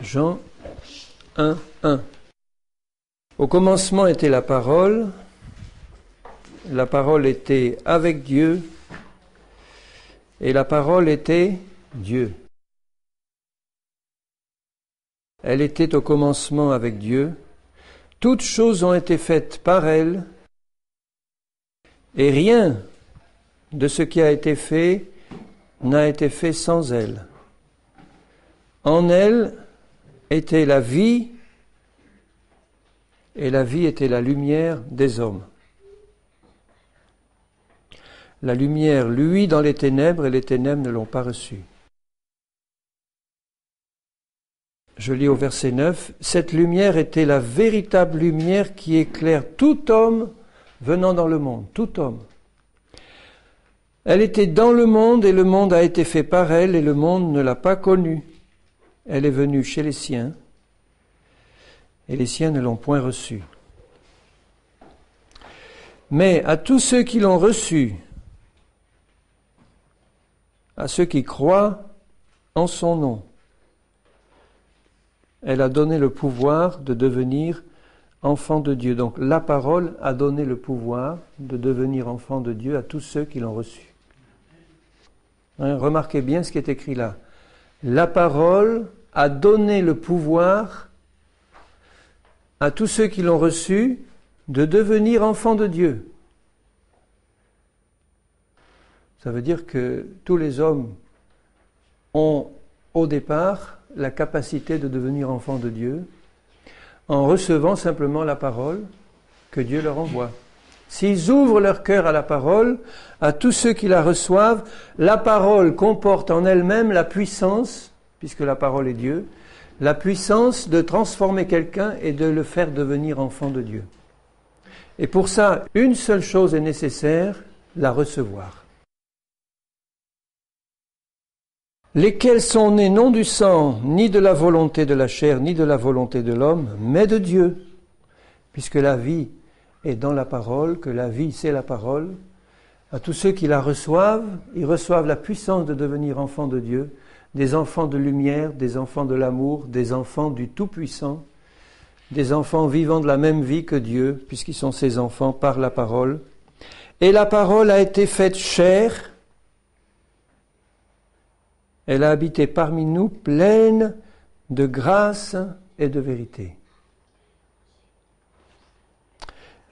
Jean 1, 1. Au commencement était la parole était avec Dieu, et la parole était Dieu. Elle était au commencement avec Dieu. Toutes choses ont été faites par elle, et rien de ce qui a été fait n'a été fait sans elle. En elle était la vie, et la vie était la lumière des hommes. La lumière luit dans les ténèbres, et les ténèbres ne l'ont pas reçue. Je lis au verset 9, « Cette lumière était la véritable lumière qui éclaire tout homme venant dans le monde. » Tout homme. Elle était dans le monde, et le monde a été fait par elle, et le monde ne l'a pas connue. Elle est venue chez les siens, et les siens ne l'ont point reçue. Mais à tous ceux qui l'ont reçue, à ceux qui croient en son nom, elle a donné le pouvoir de devenir enfant de Dieu. Donc la parole a donné le pouvoir de devenir enfant de Dieu à tous ceux qui l'ont reçu. Remarquez bien ce qui est écrit là. La parole a donné le pouvoir à tous ceux qui l'ont reçu de devenir enfants de Dieu. Ça veut dire que tous les hommes ont au départ la capacité de devenir enfants de Dieu en recevant simplement la parole que Dieu leur envoie. S'ils ouvrent leur cœur à la parole, à tous ceux qui la reçoivent, la parole comporte en elle-même la puissance, puisque la parole est Dieu, la puissance de transformer quelqu'un et de le faire devenir enfant de Dieu. Et pour ça, une seule chose est nécessaire, la recevoir. Lesquels sont nés non du sang, ni de la volonté de la chair, ni de la volonté de l'homme, mais de Dieu. Puisque la vie est dans la parole, que la vie c'est la parole, à tous ceux qui la reçoivent, ils reçoivent la puissance de devenir enfants de Dieu, des enfants de lumière, des enfants de l'amour, des enfants du Tout-Puissant, des enfants vivant de la même vie que Dieu, puisqu'ils sont ses enfants par la parole. Et la parole a été faite chair. Elle a habité parmi nous, pleine de grâce et de vérité.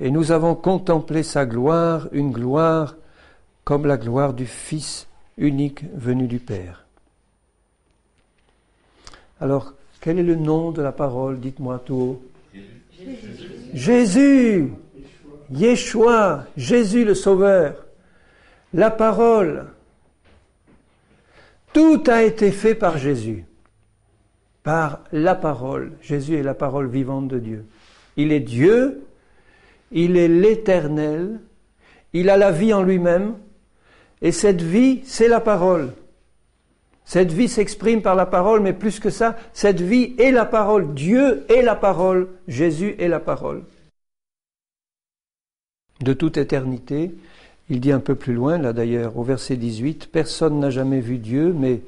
Et nous avons contemplé sa gloire, une gloire comme la gloire du Fils unique venu du Père. Alors, quel est le nom de la parole? Dites-moi tout haut. Jésus, Yeshua, Jésus le Sauveur. La parole. Tout a été fait par Jésus, par la parole. Jésus est la parole vivante de Dieu. Il est Dieu, il est l'Éternel, il a la vie en lui-même, et cette vie, c'est la parole. Cette vie s'exprime par la parole, mais plus que ça, cette vie est la parole. Dieu est la parole, Jésus est la parole. De toute éternité, il dit un peu plus loin, là d'ailleurs, au verset 18, « Personne n'a jamais vu Dieu, mais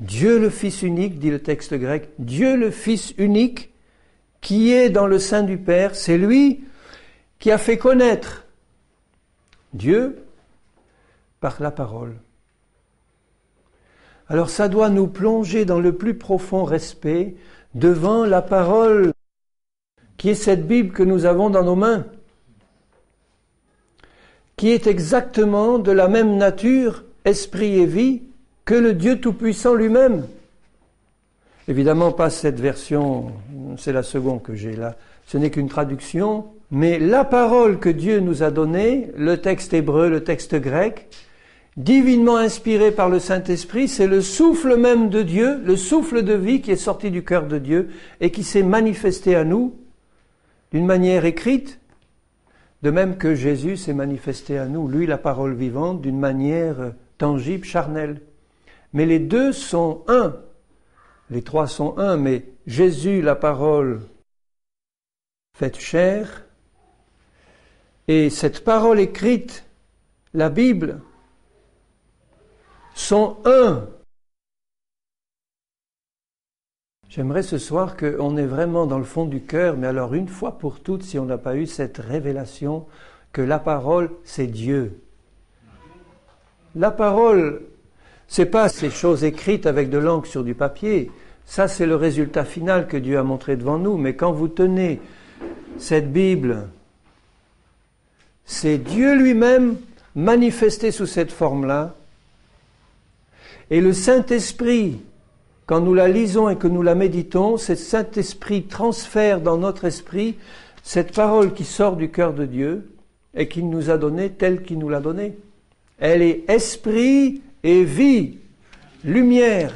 Dieu le Fils unique, dit le texte grec, Dieu le Fils unique, qui est dans le sein du Père, c'est lui qui a fait connaître Dieu par la parole. » Alors ça doit nous plonger dans le plus profond respect devant la parole, qui est cette Bible que nous avons dans nos mains, qui est exactement de la même nature, esprit et vie, que le Dieu Tout-Puissant lui-même. Évidemment, pas cette version, c'est la seconde que j'ai là, ce n'est qu'une traduction, mais la parole que Dieu nous a donnée, le texte hébreu, le texte grec, divinement inspiré par le Saint-Esprit, c'est le souffle même de Dieu, le souffle de vie qui est sorti du cœur de Dieu et qui s'est manifesté à nous d'une manière écrite, de même que Jésus s'est manifesté à nous, lui la parole vivante, d'une manière tangible, charnelle. Mais les deux sont un. Les trois sont un, mais Jésus, la parole faite chair, et cette parole écrite, la Bible, sont un. J'aimerais ce soir qu'on est vraiment dans le fond du cœur, mais alors une fois pour toutes, si on n'a pas eu cette révélation que la parole, c'est Dieu. La parole, c'est pas ces choses écrites avec de l'encre sur du papier. Ça, c'est le résultat final que Dieu a montré devant nous. Mais quand vous tenez cette Bible, c'est Dieu lui-même manifesté sous cette forme-là. Et le Saint-Esprit, quand nous la lisons et que nous la méditons, ce Saint-Esprit transfère dans notre esprit cette parole qui sort du cœur de Dieu et qu'il nous a donnée telle qu'il nous l'a donnée. Elle est esprit et vie, lumière.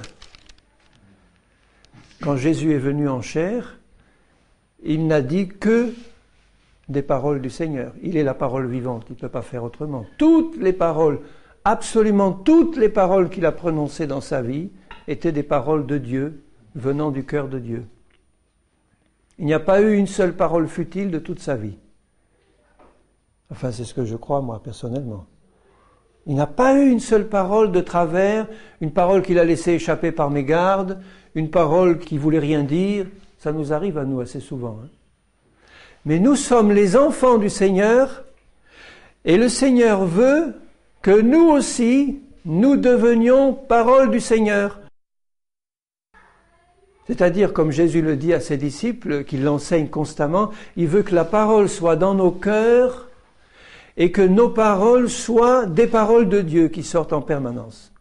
Quand Jésus est venu en chair, il n'a dit que des paroles du Seigneur. Il est la parole vivante, il ne peut pas faire autrement. Toutes les paroles, absolument toutes les paroles qu'il a prononcées dans sa vie, étaient des paroles de Dieu, venant du cœur de Dieu. Il n'y a pas eu une seule parole futile de toute sa vie. Enfin, c'est ce que je crois, moi, personnellement. Il n'a pas eu une seule parole de travers, une parole qu'il a laissée échapper par mégarde, une parole qui voulait rien dire. Ça nous arrive à nous assez souvent. Mais nous sommes les enfants du Seigneur, et le Seigneur veut que nous aussi, nous devenions parole du Seigneur. C'est-à-dire, comme Jésus le dit à ses disciples, qu'il l'enseigne constamment, il veut que la parole soit dans nos cœurs et que nos paroles soient des paroles de Dieu qui sortent en permanence.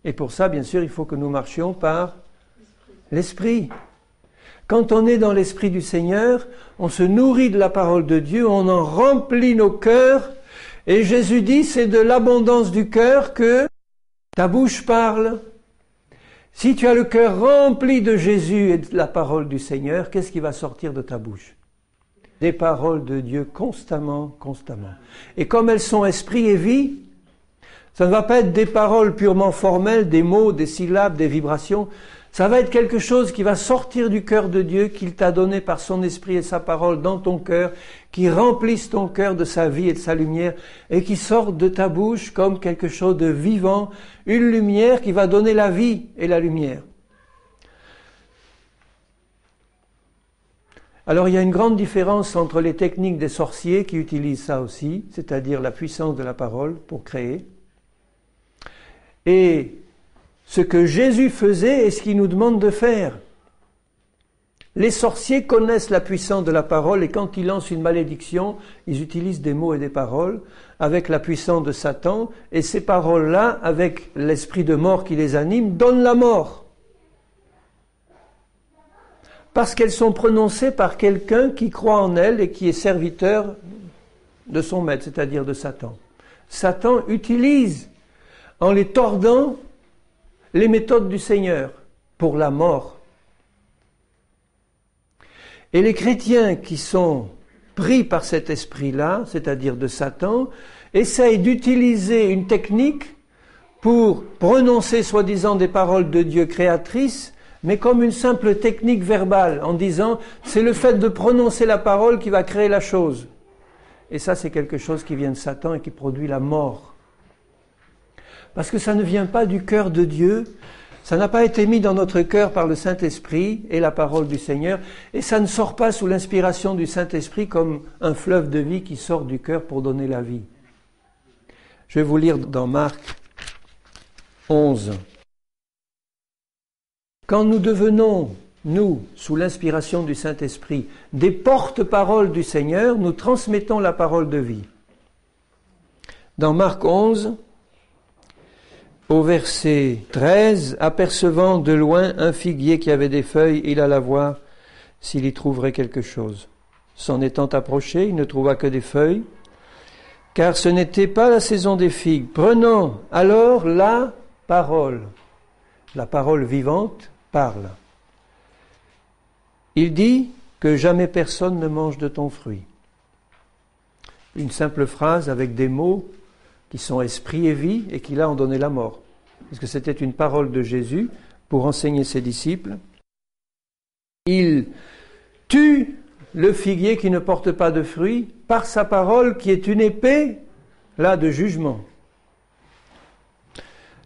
Et pour ça, bien sûr, il faut que nous marchions par l'Esprit. Quand on est dans l'Esprit du Seigneur, on se nourrit de la parole de Dieu, on en remplit nos cœurs, et Jésus dit, c'est de l'abondance du cœur que ta bouche parle. Si tu as le cœur rempli de Jésus et de la parole du Seigneur, qu'est-ce qui va sortir de ta bouche? Des paroles de Dieu constamment, constamment. Et comme elles sont esprit et vie, ça ne va pas être des paroles purement formelles, des mots, des syllabes, des vibrations. Ça va être quelque chose qui va sortir du cœur de Dieu, qu'il t'a donné par son esprit et sa parole dans ton cœur, qui remplisse ton cœur de sa vie et de sa lumière, et qui sorte de ta bouche comme quelque chose de vivant, une lumière qui va donner la vie et la lumière. Alors il y a une grande différence entre les techniques des sorciers qui utilisent ça aussi, c'est-à-dire la puissance de la parole pour créer, et ce que Jésus faisait et ce qu'il nous demande de faire. Les sorciers connaissent la puissance de la parole et quand ils lancent une malédiction, ils utilisent des mots et des paroles avec la puissance de Satan et ces paroles-là, avec l'esprit de mort qui les anime, donnent la mort. Parce qu'elles sont prononcées par quelqu'un qui croit en elles et qui est serviteur de son maître, c'est-à-dire de Satan. Satan utilise, en les tordant, les méthodes du Seigneur pour la mort. Et les chrétiens qui sont pris par cet esprit-là, c'est-à-dire de Satan, essayent d'utiliser une technique pour prononcer soi-disant des paroles de Dieu créatrices, mais comme une simple technique verbale, en disant c'est le fait de prononcer la parole qui va créer la chose. Et ça, c'est quelque chose qui vient de Satan et qui produit la mort. Parce que ça ne vient pas du cœur de Dieu, ça n'a pas été mis dans notre cœur par le Saint-Esprit et la parole du Seigneur, et ça ne sort pas sous l'inspiration du Saint-Esprit comme un fleuve de vie qui sort du cœur pour donner la vie. Je vais vous lire dans Marc 11. Quand nous devenons, nous, sous l'inspiration du Saint-Esprit, des porte-paroles du Seigneur, nous transmettons la parole de vie. Dans Marc 11, au verset 13, apercevant de loin un figuier qui avait des feuilles, il alla voir s'il y trouverait quelque chose. S'en étant approché, il ne trouva que des feuilles, car ce n'était pas la saison des figues. Prenant alors la parole vivante parle. Il dit que jamais personne ne mange de ton fruit. Une simple phrase avec des mots qui sont esprit et vie et qui là ont donné la mort. Parce que c'était une parole de Jésus pour enseigner ses disciples. Il tue le figuier qui ne porte pas de fruits par sa parole qui est une épée, là, de jugement.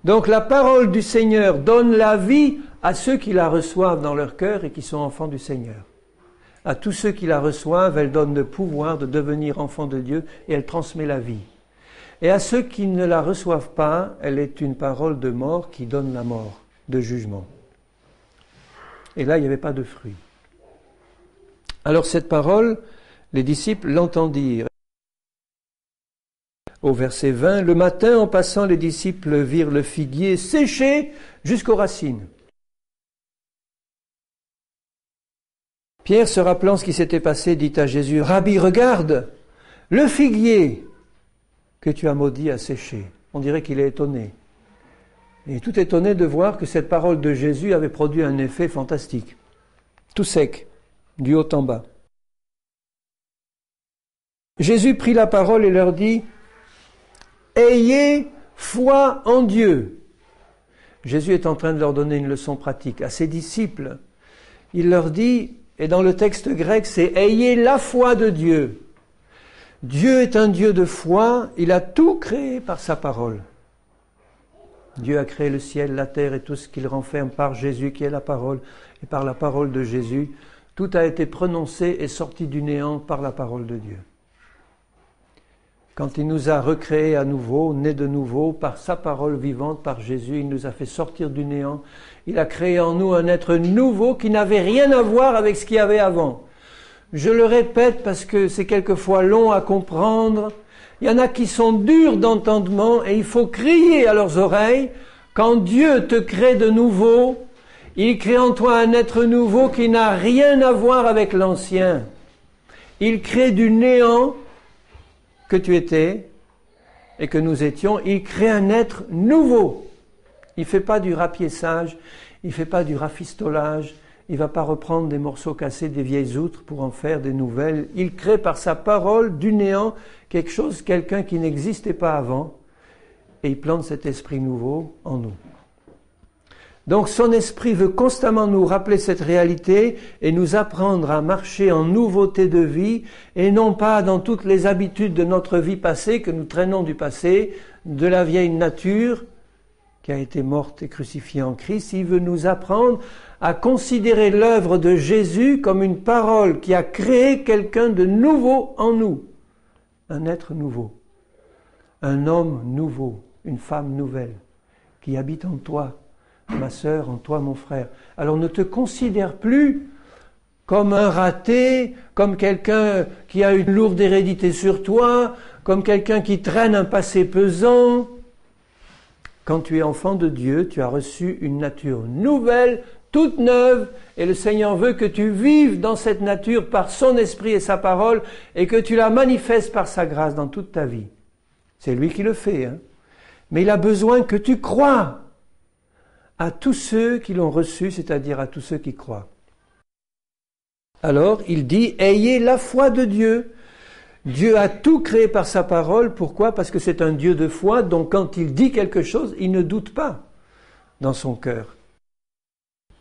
Donc la parole du Seigneur donne la vie à ceux qui la reçoivent dans leur cœur et qui sont enfants du Seigneur. À tous ceux qui la reçoivent, elle donne le pouvoir de devenir enfants de Dieu et elle transmet la vie. Et à ceux qui ne la reçoivent pas, elle est une parole de mort qui donne la mort, de jugement. Et là, il n'y avait pas de fruit. Alors cette parole, les disciples l'entendirent. Au verset 20, le matin, en passant, les disciples virent le figuier séché jusqu'aux racines. Pierre, se rappelant ce qui s'était passé, dit à Jésus, « Rabbi, regarde, le figuier que tu as maudit a séché. » On dirait qu'il est étonné. Il est tout étonné de voir que cette parole de Jésus avait produit un effet fantastique. Tout sec, du haut en bas. Jésus prit la parole et leur dit, « Ayez foi en Dieu. » Jésus est en train de leur donner une leçon pratique. À ses disciples, il leur dit, et dans le texte grec, c'est « Ayez la foi de Dieu ». Dieu est un Dieu de foi, il a tout créé par sa parole. Dieu a créé le ciel, la terre et tout ce qu'il renferme par Jésus qui est la parole. Et par la parole de Jésus, tout a été prononcé et sorti du néant par la parole de Dieu. Quand il nous a recréés à nouveau, nés de nouveau, par sa parole vivante, par Jésus, il nous a fait sortir du néant. Il a créé en nous un être nouveau qui n'avait rien à voir avec ce qu'il y avait avant. Je le répète parce que c'est quelquefois long à comprendre. Il y en a qui sont durs d'entendement et il faut crier à leurs oreilles. Quand Dieu te crée de nouveau, il crée en toi un être nouveau qui n'a rien à voir avec l'ancien. Il crée du néant que tu étais et que nous étions. Il crée un être nouveau. Il ne fait pas du rapiessage, il ne fait pas du rafistolage. Il ne va pas reprendre des morceaux cassés, des vieilles outres pour en faire des nouvelles. Il crée par sa parole du néant quelque chose, quelqu'un qui n'existait pas avant. Et il plante cet esprit nouveau en nous. Donc son esprit veut constamment nous rappeler cette réalité et nous apprendre à marcher en nouveauté de vie et non pas dans toutes les habitudes de notre vie passée que nous traînons du passé, de la vieille nature qui a été morte et crucifiée en Christ. Il veut nous apprendre à considérer l'œuvre de Jésus comme une parole qui a créé quelqu'un de nouveau en nous. Un être nouveau, un homme nouveau, une femme nouvelle qui habite en toi, ma sœur, en toi, mon frère. Alors ne te considère plus comme un raté, comme quelqu'un qui a une lourde hérédité sur toi, comme quelqu'un qui traîne un passé pesant. Quand tu es enfant de Dieu, tu as reçu une nature nouvelle, toute neuve, et le Seigneur veut que tu vives dans cette nature par son esprit et sa parole, et que tu la manifestes par sa grâce dans toute ta vie. C'est lui qui le fait, hein. Mais il a besoin que tu crois à tous ceux qui l'ont reçu, c'est-à-dire à tous ceux qui croient. Alors, il dit, ayez la foi de Dieu. Dieu a tout créé par sa parole. Pourquoi? Parce que c'est un Dieu de foi, donc quand il dit quelque chose, il ne doute pas dans son cœur.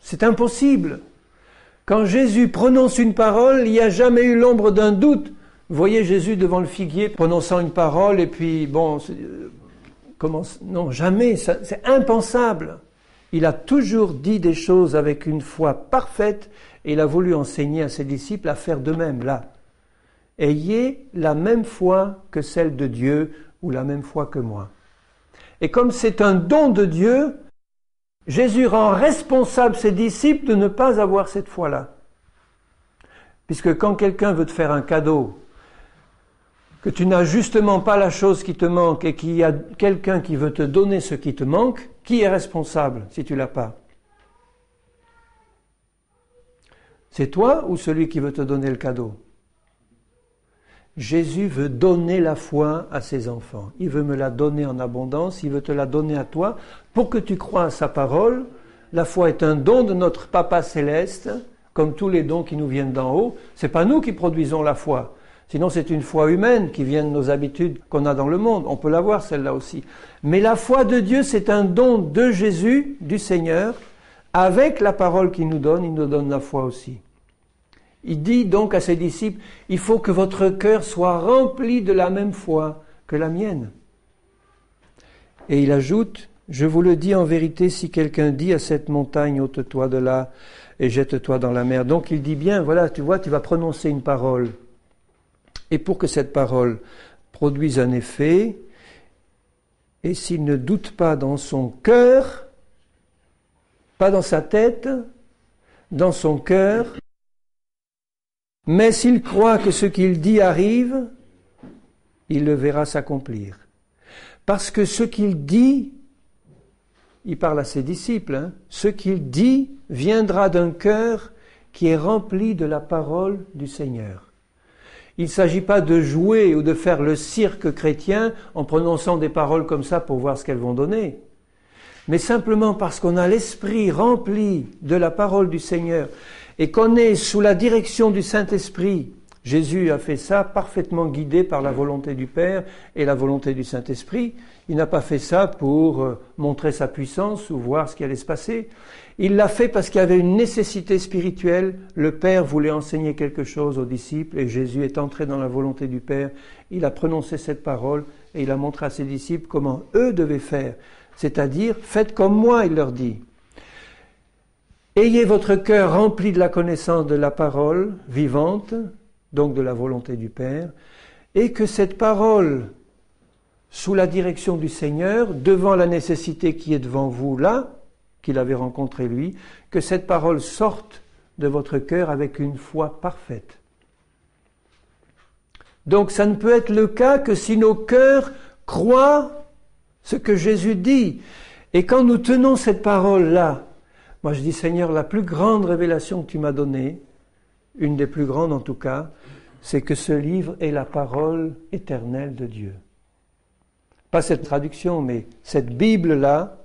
C'est impossible. Quand Jésus prononce une parole, il n'y a jamais eu l'ombre d'un doute. Vous voyez Jésus devant le figuier prononçant une parole et puis, non, jamais, c'est impensable. Il a toujours dit des choses avec une foi parfaite et il a voulu enseigner à ses disciples à faire de même là. Ayez la même foi que celle de Dieu ou la même foi que moi. Et comme c'est un don de Dieu, Jésus rend responsable ses disciples de ne pas avoir cette foi-là. Puisque quand quelqu'un veut te faire un cadeau, que tu n'as justement pas la chose qui te manque et qu'il y a quelqu'un qui veut te donner ce qui te manque, qui est responsable si tu l'as pas? C'est toi ou celui qui veut te donner le cadeau? Jésus veut donner la foi à ses enfants. Il veut me la donner en abondance, il veut te la donner à toi pour que tu crois à sa parole. La foi est un don de notre Papa Céleste, comme tous les dons qui nous viennent d'en haut. C'est pas nous qui produisons la foi. Sinon, c'est une foi humaine qui vient de nos habitudes qu'on a dans le monde. On peut l'avoir, celle-là aussi. Mais la foi de Dieu, c'est un don de Jésus, du Seigneur. Avec la parole qu'il nous donne, il nous donne la foi aussi. Il dit donc à ses disciples, il faut que votre cœur soit rempli de la même foi que la mienne. Et il ajoute, Je vous le dis en vérité, si quelqu'un dit à cette montagne, ôte-toi de là et jette-toi dans la mer. Donc il dit bien, voilà, tu vois, tu vas prononcer une parole. Et pour que cette parole produise un effet, et s'il ne doute pas dans son cœur, pas dans sa tête, dans son cœur, mais s'il croit que ce qu'il dit arrive, il le verra s'accomplir. Parce que ce qu'il dit, il parle à ses disciples, ce qu'il dit viendra d'un cœur qui est rempli de la parole du Seigneur. Il ne s'agit pas de jouer ou de faire le cirque chrétien en prononçant des paroles comme ça pour voir ce qu'elles vont donner, mais simplement parce qu'on a l'esprit rempli de la parole du Seigneur et qu'on est sous la direction du Saint-Esprit. Jésus a fait ça parfaitement guidé par la volonté du Père et la volonté du Saint-Esprit. Il n'a pas fait ça pour montrer sa puissance ou voir ce qui allait se passer. Il l'a fait parce qu'il y avait une nécessité spirituelle. Le Père voulait enseigner quelque chose aux disciples et Jésus est entré dans la volonté du Père. Il a prononcé cette parole et il a montré à ses disciples comment eux devaient faire. C'est-à-dire, faites comme moi, il leur dit. Ayez votre cœur rempli de la connaissance de la parole vivante, donc de la volonté du Père, et que cette parole, sous la direction du Seigneur, devant la nécessité qui est devant vous là, qu'il avait rencontrée lui, que cette parole sorte de votre cœur avec une foi parfaite. Donc ça ne peut être le cas que si nos cœurs croient ce que Jésus dit. Et quand nous tenons cette parole-là, moi je dis Seigneur, la plus grande révélation que tu m'as donnée, une des plus grandes en tout cas, c'est que ce livre est la parole éternelle de Dieu. Pas cette traduction, mais cette Bible-là,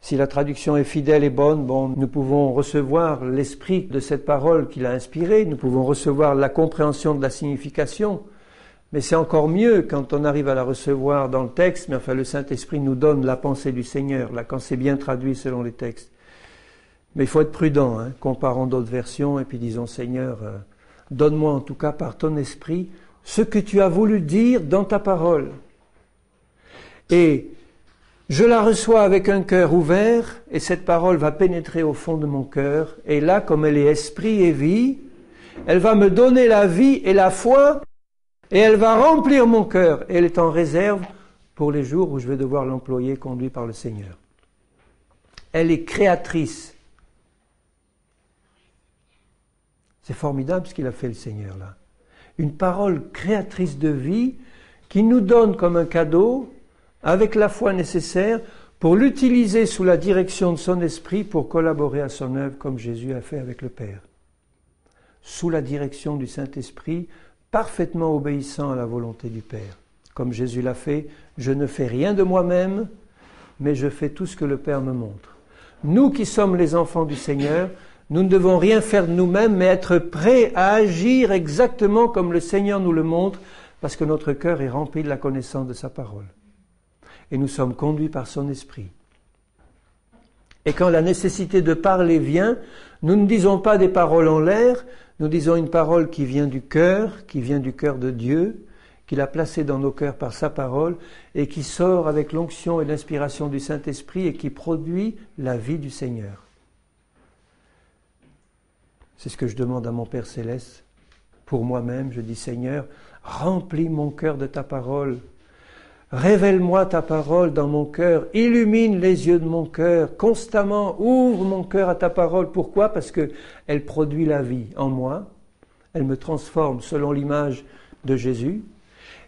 si la traduction est fidèle et bonne, nous pouvons recevoir l'esprit de cette parole qu'il a inspirée, nous pouvons recevoir la compréhension de la signification, mais c'est encore mieux quand on arrive à la recevoir dans le texte, mais enfin le Saint-Esprit nous donne la pensée du Seigneur, là quand c'est bien traduit selon les textes. Mais il faut être prudent, comparant d'autres versions, et puis disons, Seigneur, donne-moi en tout cas par ton esprit ce que tu as voulu dire dans ta parole. Et je la reçois avec un cœur ouvert, et cette parole va pénétrer au fond de mon cœur, et là, comme elle est esprit et vie, elle va me donner la vie et la foi, et elle va remplir mon cœur, et elle est en réserve pour les jours où je vais devoir l'employer, conduit par le Seigneur. Elle est créatrice. C'est formidable ce qu'il a fait le Seigneur là. Une parole créatrice de vie qui nous donne comme un cadeau, avec la foi nécessaire, pour l'utiliser sous la direction de son esprit pour collaborer à son œuvre comme Jésus a fait avec le Père. Sous la direction du Saint-Esprit, parfaitement obéissant à la volonté du Père. Comme Jésus l'a fait, je ne fais rien de moi-même, mais je fais tout ce que le Père me montre. Nous qui sommes les enfants du Seigneur, nous ne devons rien faire de nous-mêmes, mais être prêts à agir exactement comme le Seigneur nous le montre, parce que notre cœur est rempli de la connaissance de sa parole. Et nous sommes conduits par son esprit. Et quand la nécessité de parler vient, nous ne disons pas des paroles en l'air, nous disons une parole qui vient du cœur de Dieu, qu'il a placée dans nos cœurs par sa parole, et qui sort avec l'onction et l'inspiration du Saint-Esprit et qui produit la vie du Seigneur. C'est ce que je demande à mon Père Céleste. Pour moi-même, je dis Seigneur, remplis mon cœur de ta parole. Révèle-moi ta parole dans mon cœur. Illumine les yeux de mon cœur. Constamment, ouvre mon cœur à ta parole. Pourquoi ? Parce qu'elle produit la vie en moi. Elle me transforme selon l'image de Jésus.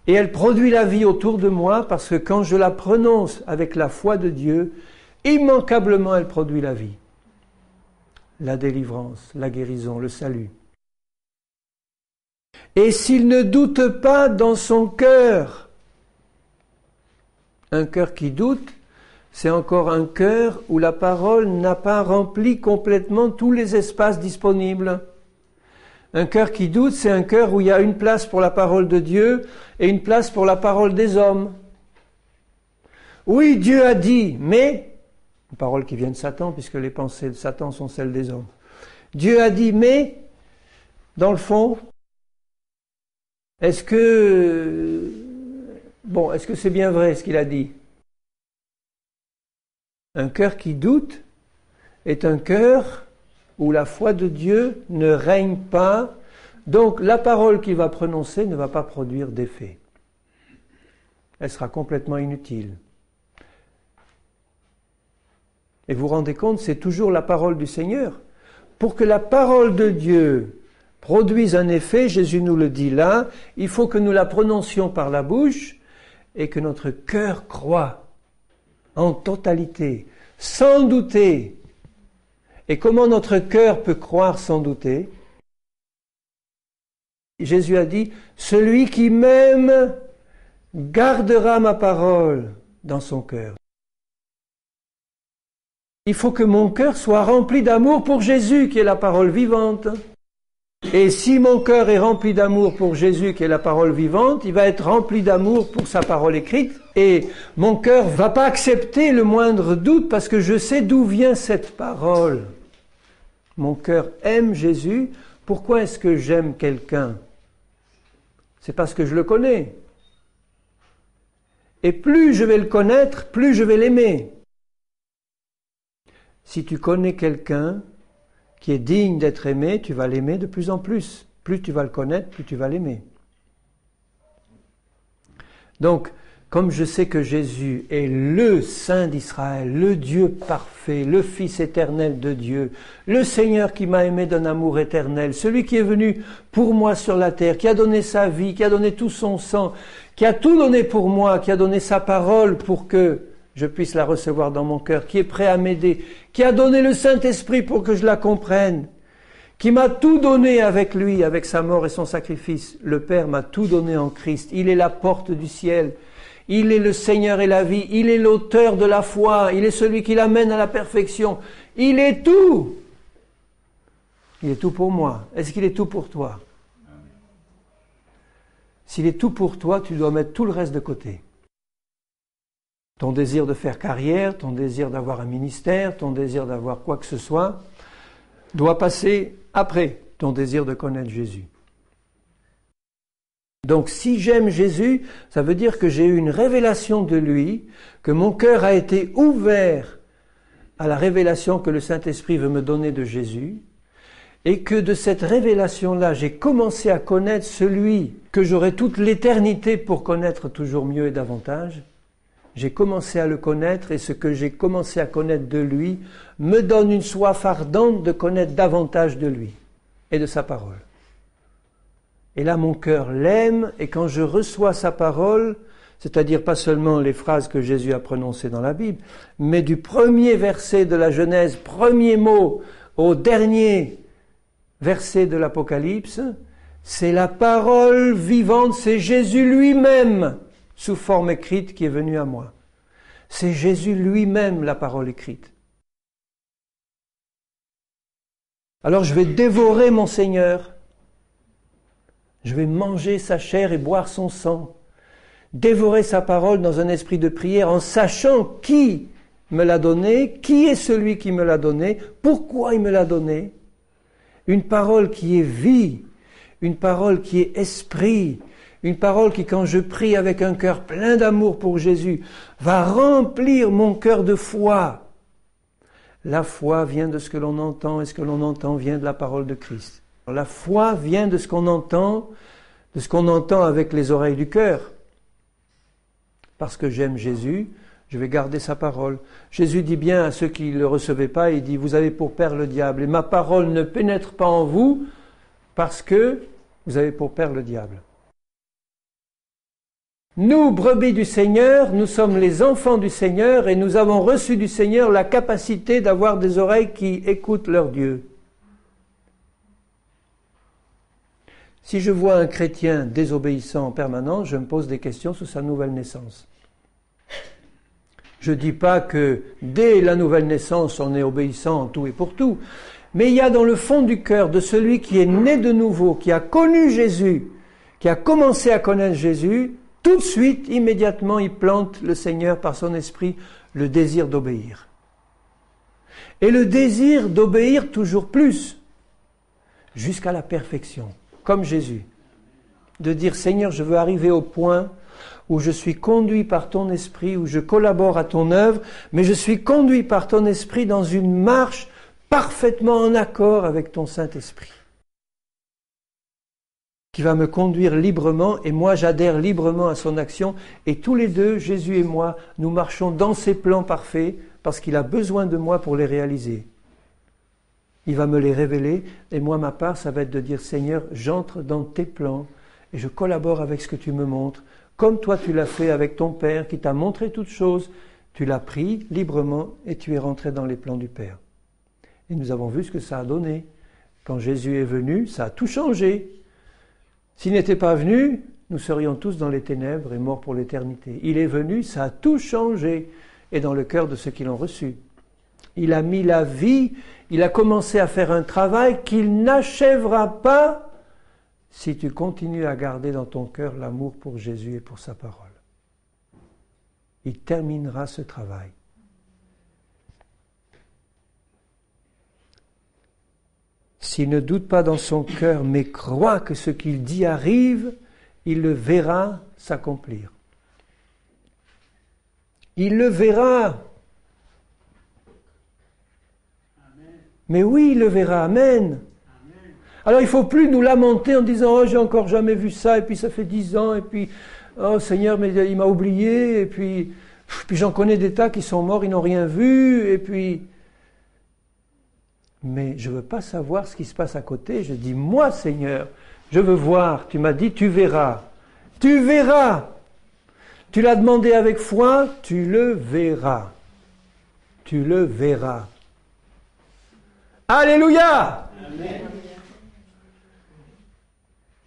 Et elle produit la vie autour de moi parce que quand je la prononce avec la foi de Dieu, immanquablement elle produit la vie. La délivrance, la guérison, le salut. Et s'il ne doute pas dans son cœur, un cœur qui doute, c'est encore un cœur où la parole n'a pas rempli complètement tous les espaces disponibles. Un cœur qui doute, c'est un cœur où il y a une place pour la parole de Dieu et une place pour la parole des hommes. Oui, Dieu a dit, mais... Une parole qui vient de Satan, puisque les pensées de Satan sont celles des hommes. Dieu a dit, mais, dans le fond, est-ce que c'est bien vrai ce qu'il a dit ? Un cœur qui doute est un cœur où la foi de Dieu ne règne pas, donc la parole qu'il va prononcer ne va pas produire d'effet. Elle sera complètement inutile. Et vous vous rendez compte, c'est toujours la parole du Seigneur. Pour que la parole de Dieu produise un effet, Jésus nous le dit là, il faut que nous la prononcions par la bouche et que notre cœur croie en totalité, sans douter. Et comment notre cœur peut croire sans douter? Jésus a dit, celui qui m'aime gardera ma parole dans son cœur. Il faut que mon cœur soit rempli d'amour pour Jésus, qui est la parole vivante. Et si mon cœur est rempli d'amour pour Jésus, qui est la parole vivante, il va être rempli d'amour pour sa parole écrite. Et mon cœur ne va pas accepter le moindre doute parce que je sais d'où vient cette parole. Mon cœur aime Jésus. Pourquoi est-ce que j'aime quelqu'un? C'est parce que je le connais. Et plus je vais le connaître, plus je vais l'aimer. Si tu connais quelqu'un qui est digne d'être aimé, tu vas l'aimer de plus en plus. Plus tu vas le connaître, plus tu vas l'aimer. Donc, comme je sais que Jésus est le Saint d'Israël, le Dieu parfait, le Fils éternel de Dieu, le Seigneur qui m'a aimé d'un amour éternel, celui qui est venu pour moi sur la terre, qui a donné sa vie, qui a donné tout son sang, qui a tout donné pour moi, qui a donné sa parole pour que je puisse la recevoir dans mon cœur, qui est prêt à m'aider, qui a donné le Saint-Esprit pour que je la comprenne, qui m'a tout donné avec lui, avec sa mort et son sacrifice. Le Père m'a tout donné en Christ. Il est la porte du ciel. Il est le Seigneur et la vie. Il est l'auteur de la foi. Il est celui qui l'amène à la perfection. Il est tout. Il est tout pour moi. Est-ce qu'il est tout pour toi? S'il est tout pour toi, tu dois mettre tout le reste de côté. Ton désir de faire carrière, ton désir d'avoir un ministère, ton désir d'avoir quoi que ce soit, doit passer après ton désir de connaître Jésus. Donc si j'aime Jésus, ça veut dire que j'ai eu une révélation de lui, que mon cœur a été ouvert à la révélation que le Saint-Esprit veut me donner de Jésus, et que de cette révélation-là, j'ai commencé à connaître celui que j'aurai toute l'éternité pour connaître toujours mieux et davantage. J'ai commencé à le connaître et ce que j'ai commencé à connaître de lui me donne une soif ardente de connaître davantage de lui et de sa parole. Et là, mon cœur l'aime et quand je reçois sa parole, c'est-à-dire pas seulement les phrases que Jésus a prononcées dans la Bible, mais du premier verset de la Genèse, premier mot, au dernier verset de l'Apocalypse, c'est la parole vivante, c'est Jésus lui-même sous forme écrite qui est venu à moi. C'est Jésus lui-même la parole écrite. Alors je vais dévorer mon Seigneur. Je vais manger sa chair et boire son sang. Dévorer sa parole dans un esprit de prière en sachant qui me l'a donné, qui est celui qui me l'a donné, pourquoi il me l'a donné. Une parole qui est vie, une parole qui est esprit, une parole qui, quand je prie avec un cœur plein d'amour pour Jésus, va remplir mon cœur de foi. La foi vient de ce que l'on entend, et ce que l'on entend vient de la parole de Christ. La foi vient de ce qu'on entend avec les oreilles du cœur. Parce que j'aime Jésus, je vais garder sa parole. Jésus dit bien à ceux qui ne le recevaient pas, il dit, vous avez pour père le diable, et ma parole ne pénètre pas en vous, parce que vous avez pour père le diable. Nous, brebis du Seigneur, nous sommes les enfants du Seigneur et nous avons reçu du Seigneur la capacité d'avoir des oreilles qui écoutent leur Dieu. Si je vois un chrétien désobéissant en permanence, je me pose des questions sur sa nouvelle naissance. Je ne dis pas que dès la nouvelle naissance, on est obéissant en tout et pour tout, mais il y a dans le fond du cœur de celui qui est né de nouveau, qui a connu Jésus, qui a commencé à connaître Jésus, tout de suite, immédiatement, il plante le Seigneur par son esprit le désir d'obéir. Et le désir d'obéir toujours plus, jusqu'à la perfection, comme Jésus. de dire Seigneur, je veux arriver au point où je suis conduit par ton esprit, où je collabore à ton œuvre, mais je suis conduit par ton esprit dans une marche parfaitement en accord avec ton Saint-Esprit, qui va me conduire librement, et moi j'adhère librement à son action, et tous les deux, Jésus et moi, nous marchons dans ses plans parfaits, parce qu'il a besoin de moi pour les réaliser. Il va me les révéler, et moi ma part, ça va être de dire Seigneur, j'entre dans tes plans, et je collabore avec ce que tu me montres, comme toi tu l'as fait avec ton Père, qui t'a montré toutes choses, tu l'as pris librement, et tu es rentré dans les plans du Père. Et nous avons vu ce que ça a donné. Quand Jésus est venu, ça a tout changé. S'il n'était pas venu, nous serions tous dans les ténèbres et morts pour l'éternité. Il est venu, ça a tout changé, et dans le cœur de ceux qui l'ont reçu. Il a mis la vie, il a commencé à faire un travail qu'il n'achèvera pas si tu continues à garder dans ton cœur l'amour pour Jésus et pour sa parole. Il terminera ce travail. S'il ne doute pas dans son cœur, mais croit que ce qu'il dit arrive, il le verra s'accomplir. Il le verra. Amen. Mais oui, il le verra. Amen. Amen. Alors il ne faut plus nous lamenter en disant « Oh, j'ai encore jamais vu ça, et puis ça fait 10 ans, et puis oh Seigneur, mais il m'a oublié, et puis j'en connais des tas qui sont morts, ils n'ont rien vu, et puis... » Mais je ne veux pas savoir ce qui se passe à côté. Je dis, moi Seigneur, je veux voir. Tu m'as dit, tu verras. Tu verras. Tu l'as demandé avec foi, tu le verras. Tu le verras. Alléluia! Amen.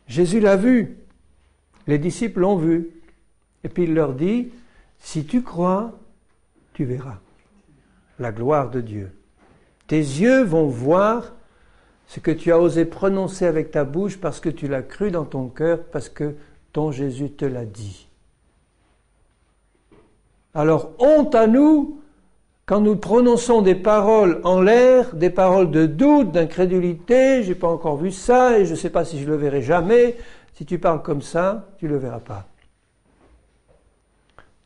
Jésus l'a vu. Les disciples l'ont vu. Et puis il leur dit, si tu crois, tu verras la gloire de Dieu. Tes yeux vont voir ce que tu as osé prononcer avec ta bouche parce que tu l'as cru dans ton cœur, parce que ton Jésus te l'a dit. Alors, honte à nous quand nous prononçons des paroles en l'air, des paroles de doute, d'incrédulité, j'ai pas encore vu ça et je ne sais pas si je le verrai jamais. Si tu parles comme ça, tu ne le verras pas.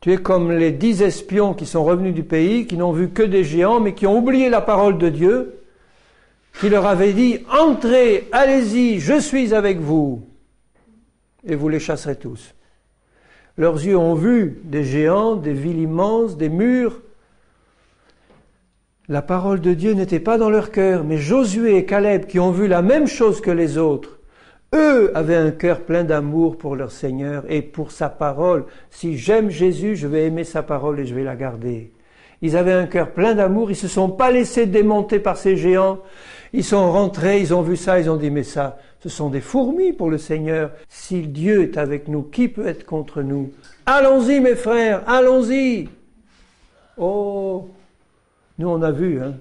Tu es comme les 10 espions qui sont revenus du pays, qui n'ont vu que des géants, mais qui ont oublié la parole de Dieu, qui leur avait dit « Entrez, allez-y, je suis avec vous, et vous les chasserez tous. » Leurs yeux ont vu des géants, des villes immenses, des murs. La parole de Dieu n'était pas dans leur cœur, mais Josué et Caleb, qui ont vu la même chose que les autres, eux avaient un cœur plein d'amour pour leur Seigneur et pour sa parole. Si j'aime Jésus, je vais aimer sa parole et je vais la garder. Ils avaient un cœur plein d'amour, ils ne se sont pas laissés démonter par ces géants. Ils sont rentrés, ils ont vu ça, ils ont dit, mais ça, ce sont des fourmis pour le Seigneur. Si Dieu est avec nous, qui peut être contre nous? Allons-y mes frères, allons-y. Oh, nous on a vu, hein.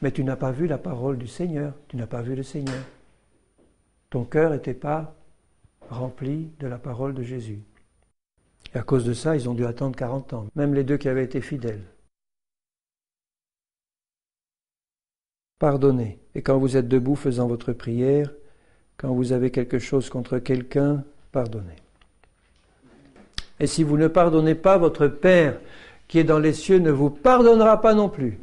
Mais tu n'as pas vu la parole du Seigneur, tu n'as pas vu le Seigneur. Ton cœur n'était pas rempli de la parole de Jésus. Et à cause de ça, ils ont dû attendre 40 ans, même les deux qui avaient été fidèles. Pardonnez. Et quand vous êtes debout faisant votre prière, quand vous avez quelque chose contre quelqu'un, pardonnez. Et si vous ne pardonnez pas, votre Père qui est dans les cieux ne vous pardonnera pas non plus.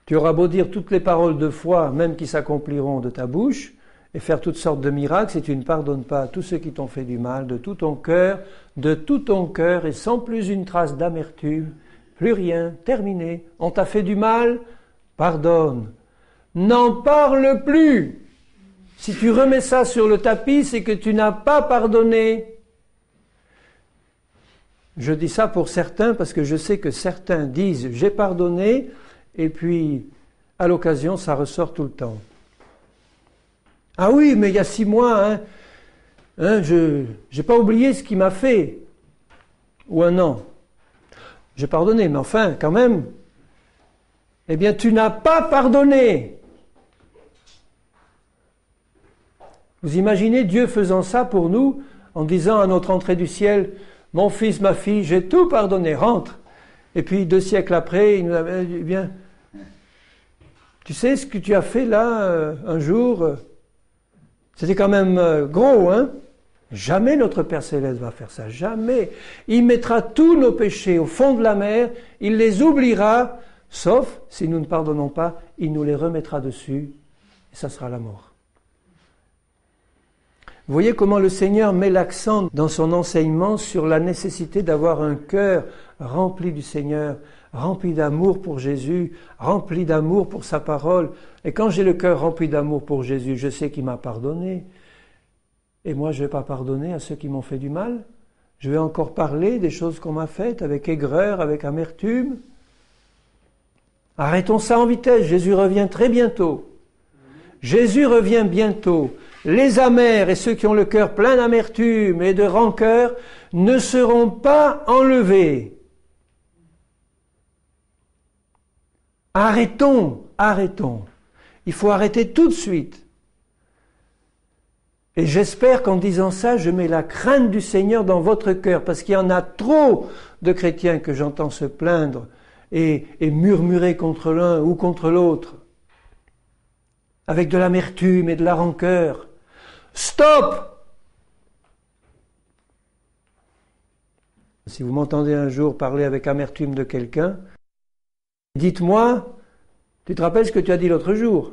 Tu auras beau dire toutes les paroles de foi, même qui s'accompliront de ta bouche, et faire toutes sortes de miracles, si tu ne pardonnes pas à tous ceux qui t'ont fait du mal, de tout ton cœur, et sans plus une trace d'amertume, plus rien, terminé. On t'a fait du mal, pardonne. N'en parle plus. Si tu remets ça sur le tapis, c'est que tu n'as pas pardonné. Je dis ça pour certains, parce que je sais que certains disent « j'ai pardonné », et puis, à l'occasion, ça ressort tout le temps. Ah oui, mais il y a 6 mois, je n'ai pas oublié ce qu'il m'a fait. Ou 1 an. J'ai pardonné, mais enfin, quand même, eh bien, tu n'as pas pardonné. Vous imaginez Dieu faisant ça pour nous, en disant à notre entrée du ciel, « Mon fils, ma fille, j'ai tout pardonné, rentre. » Et puis 2 siècles après, il nous avait dit, « Bien, tu sais ce que tu as fait là, un jour, C'était quand même gros, hein? Jamais notre Père Céleste va faire ça, jamais. Il mettra tous nos péchés au fond de la mer, il les oubliera, sauf si nous ne pardonnons pas, il nous les remettra dessus, et ça sera la mort. Vous voyez comment le Seigneur met l'accent dans son enseignement sur la nécessité d'avoir un cœur rempli du Seigneur, rempli d'amour pour Jésus, rempli d'amour pour sa parole. Et quand j'ai le cœur rempli d'amour pour Jésus, je sais qu'il m'a pardonné. Et moi, je ne vais pas pardonner à ceux qui m'ont fait du mal. Je vais encore parler des choses qu'on m'a faites avec aigreur, avec amertume. Arrêtons ça en vitesse. Jésus revient très bientôt. Jésus revient bientôt. Les amers et ceux qui ont le cœur plein d'amertume et de rancœur ne seront pas enlevés. Arrêtons. Il faut arrêter tout de suite. Et j'espère qu'en disant ça, je mets la crainte du Seigneur dans votre cœur, parce qu'il y en a trop de chrétiens que j'entends se plaindre et murmurer contre l'un ou contre l'autre, avec de l'amertume et de la rancœur. Stop! Si vous m'entendez un jour parler avec amertume de quelqu'un, dites-moi, tu te rappelles ce que tu as dit l'autre jour?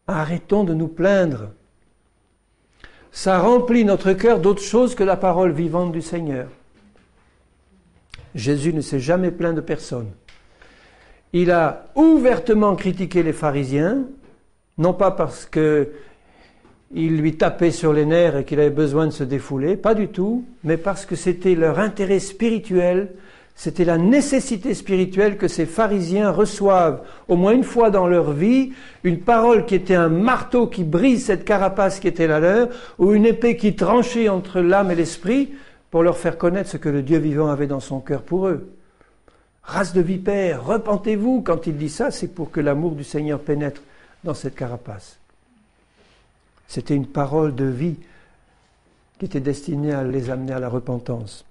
Arrêtons de nous plaindre. Ça remplit notre cœur d'autre chose que la parole vivante du Seigneur. Jésus ne s'est jamais plaint de personne. Il a ouvertement critiqué les pharisiens, non pas parce qu'il lui tapait sur les nerfs et qu'il avait besoin de se défouler, pas du tout, mais parce que c'était leur intérêt spirituel, c'était la nécessité spirituelle que ces pharisiens reçoivent au moins une fois dans leur vie une parole qui était un marteau qui brise cette carapace qui était la leur, ou une épée qui tranchait entre l'âme et l'esprit pour leur faire connaître ce que le Dieu vivant avait dans son cœur pour eux. Race de vipères, repentez-vous. Quand il dit ça, c'est pour que l'amour du Seigneur pénètre dans cette carapace. C'était une parole de vie qui était destinée à les amener à la repentance.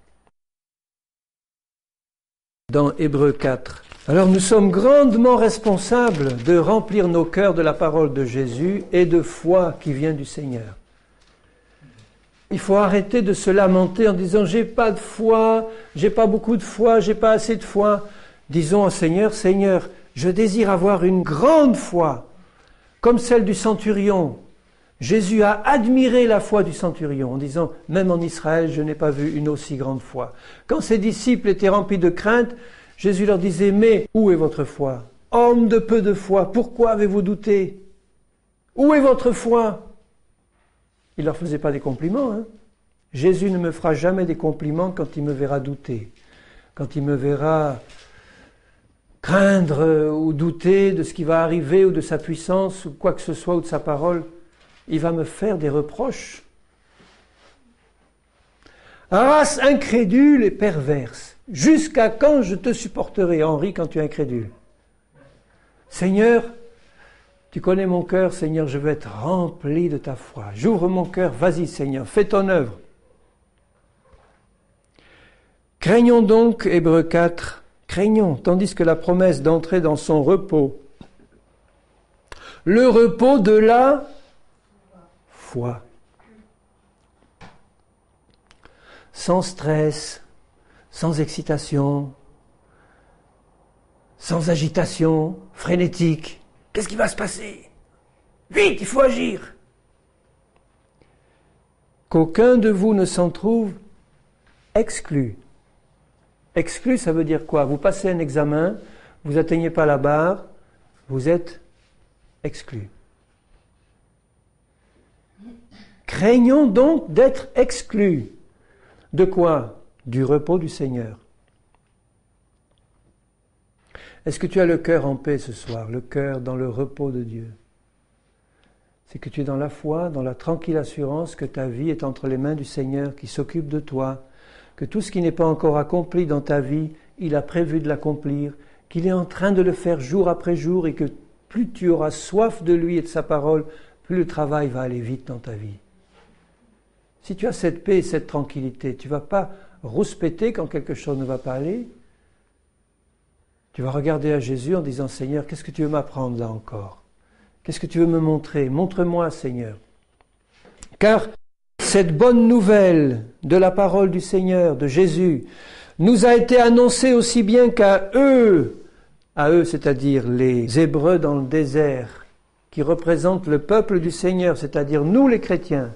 Dans Hébreux 4. Alors nous sommes grandement responsables de remplir nos cœurs de la parole de Jésus et de foi qui vient du Seigneur. Il faut arrêter de se lamenter en disant « j'ai pas de foi, j'ai pas beaucoup de foi, j'ai pas assez de foi ». Disons au Seigneur « Seigneur, je désire avoir une grande foi, comme celle du centurion ». Jésus a admiré la foi du centurion en disant « Même en Israël, je n'ai pas vu une aussi grande foi ». Quand ses disciples étaient remplis de crainte, Jésus leur disait « Mais où est votre foi? Homme de peu de foi, pourquoi avez-vous douté? Où est votre foi ?» Il ne leur faisait pas des compliments. Hein. Jésus ne me fera jamais des compliments quand il me verra douter, quand il me verra craindre ou douter de ce qui va arriver ou de sa puissance ou quoi que ce soit ou de sa parole. Il va me faire des reproches. Race incrédule et perverse, jusqu'à quand je te supporterai, Henri, quand tu es incrédule? Seigneur, tu connais mon cœur, Seigneur, je veux être rempli de ta foi. J'ouvre mon cœur, vas-y Seigneur, fais ton œuvre. Craignons donc, Hébreux 4, craignons, tandis que la promesse d'entrer dans son repos, le repos de la foi. Sans stress, sans excitation, sans agitation frénétique. Qu'est-ce qui va se passer? Vite, il faut agir. Qu'aucun de vous ne s'en trouve exclu. Exclu, ça veut dire quoi? Vous passez un examen, vous n'atteignez pas la barre, vous êtes exclu. Craignons donc d'être exclus. De quoi? Du repos du Seigneur. Est-ce que tu as le cœur en paix ce soir, le cœur dans le repos de Dieu? C'est que tu es dans la foi, dans la tranquille assurance que ta vie est entre les mains du Seigneur qui s'occupe de toi, que tout ce qui n'est pas encore accompli dans ta vie, il a prévu de l'accomplir, qu'il est en train de le faire jour après jour et que plus tu auras soif de lui et de sa parole, plus le travail va aller vite dans ta vie. Si tu as cette paix et cette tranquillité, tu ne vas pas rouspéter quand quelque chose ne va pas aller. Tu vas regarder à Jésus en disant « Seigneur, qu'est-ce que tu veux m'apprendre là encore ?» Qu'est-ce que tu veux me montrer? Montre-moi, Seigneur. Car cette bonne nouvelle de la parole du Seigneur, de Jésus, nous a été annoncée aussi bien qu'à eux, c'est-à-dire les Hébreux dans le désert, qui représentent le peuple du Seigneur, c'est-à-dire nous les chrétiens.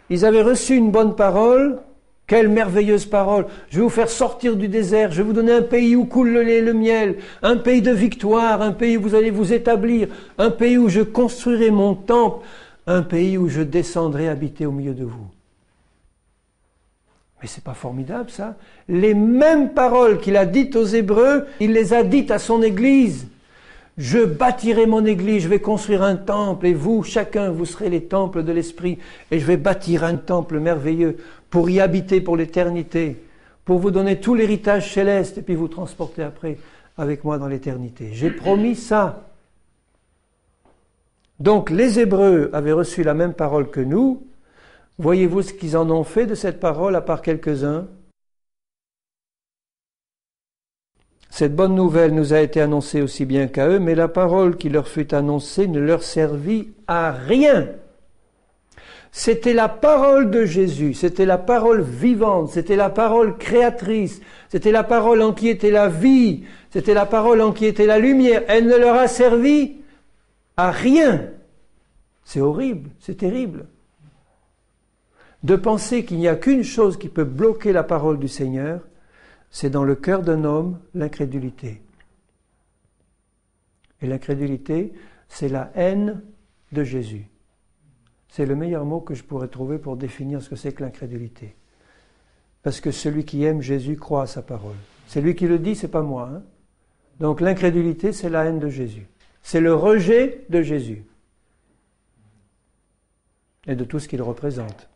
Ils avaient reçu une bonne parole. Quelle merveilleuse parole! Je vais vous faire sortir du désert, je vais vous donner un pays où coule le lait et le miel, un pays de victoire, un pays où vous allez vous établir, un pays où je construirai mon temple, un pays où je descendrai habiter au milieu de vous. Mais c'est pas formidable ça? Les mêmes paroles qu'il a dites aux Hébreux, il les a dites à son Église. Je bâtirai mon Église, je vais construire un temple et vous, chacun, vous serez les temples de l'Esprit et je vais bâtir un temple merveilleux pour y habiter pour l'éternité, pour vous donner tout l'héritage céleste et puis vous transporter après avec moi dans l'éternité. J'ai promis ça. Donc les Hébreux avaient reçu la même parole que nous. Voyez-vous ce qu'ils en ont fait de cette parole, à part quelques-uns? Cette bonne nouvelle nous a été annoncée aussi bien qu'à eux, mais la parole qui leur fut annoncée ne leur servit à rien. C'était la parole de Jésus, c'était la parole vivante, c'était la parole créatrice, c'était la parole en qui était la vie, c'était la parole en qui était la lumière. Elle ne leur a servi à rien. C'est horrible, c'est terrible. De penser qu'il n'y a qu'une chose qui peut bloquer la parole du Seigneur, c'est dans le cœur d'un homme, l'incrédulité. Et l'incrédulité, c'est la haine de Jésus. C'est le meilleur mot que je pourrais trouver pour définir ce que c'est que l'incrédulité. Parce que celui qui aime Jésus croit à sa parole. C'est lui qui le dit, c'est pas moi. Hein? Donc l'incrédulité, c'est la haine de Jésus. C'est le rejet de Jésus. Et de tout ce qu'il représente.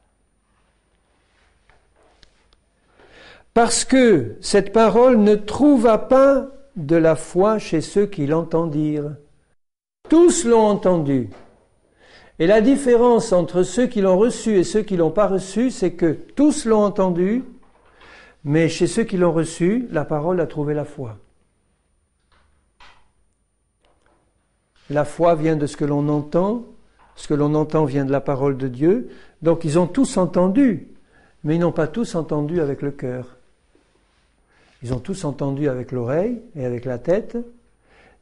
Parce que cette parole ne trouva pas de la foi chez ceux qui l'entendirent. Tous l'ont entendu. Et la différence entre ceux qui l'ont reçu et ceux qui l'ont pas reçu, c'est que tous l'ont entendu, mais chez ceux qui l'ont reçu, la parole a trouvé la foi. La foi vient de ce que l'on entend vient de la parole de Dieu. Donc ils ont tous entendu, mais ils n'ont pas tous entendu avec le cœur. Ils ont tous entendu avec l'oreille et avec la tête,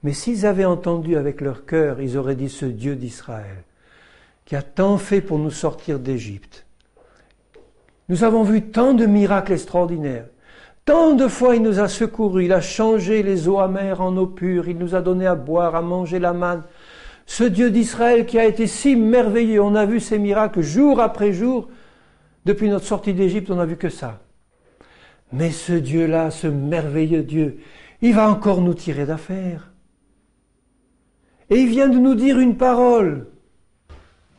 mais s'ils avaient entendu avec leur cœur, ils auraient dit ce Dieu d'Israël, qui a tant fait pour nous sortir d'Égypte. Nous avons vu tant de miracles extraordinaires. Tant de fois il nous a secourus, il a changé les eaux amères en eau pure, il nous a donné à boire, à manger la manne. Ce Dieu d'Israël qui a été si merveilleux, on a vu ces miracles jour après jour. Depuis notre sortie d'Égypte, on n'a vu que ça. Mais ce Dieu-là, ce merveilleux Dieu, il va encore nous tirer d'affaire. Et il vient de nous dire une parole.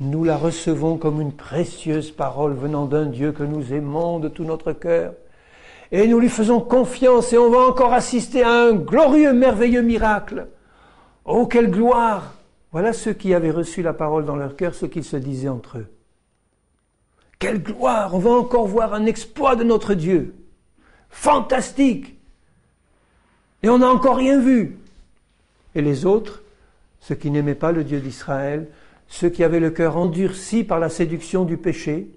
Nous la recevons comme une précieuse parole venant d'un Dieu que nous aimons de tout notre cœur. Et nous lui faisons confiance et on va encore assister à un glorieux, merveilleux miracle. Oh, quelle gloire! Voilà ceux qui avaient reçu la parole dans leur cœur, ce qu'ils se disaient entre eux. Quelle gloire! On va encore voir un exploit de notre Dieu. Fantastique! Et on n'a encore rien vu. Et les autres, ceux qui n'aimaient pas le Dieu d'Israël, ceux qui avaient le cœur endurci par la séduction du péché,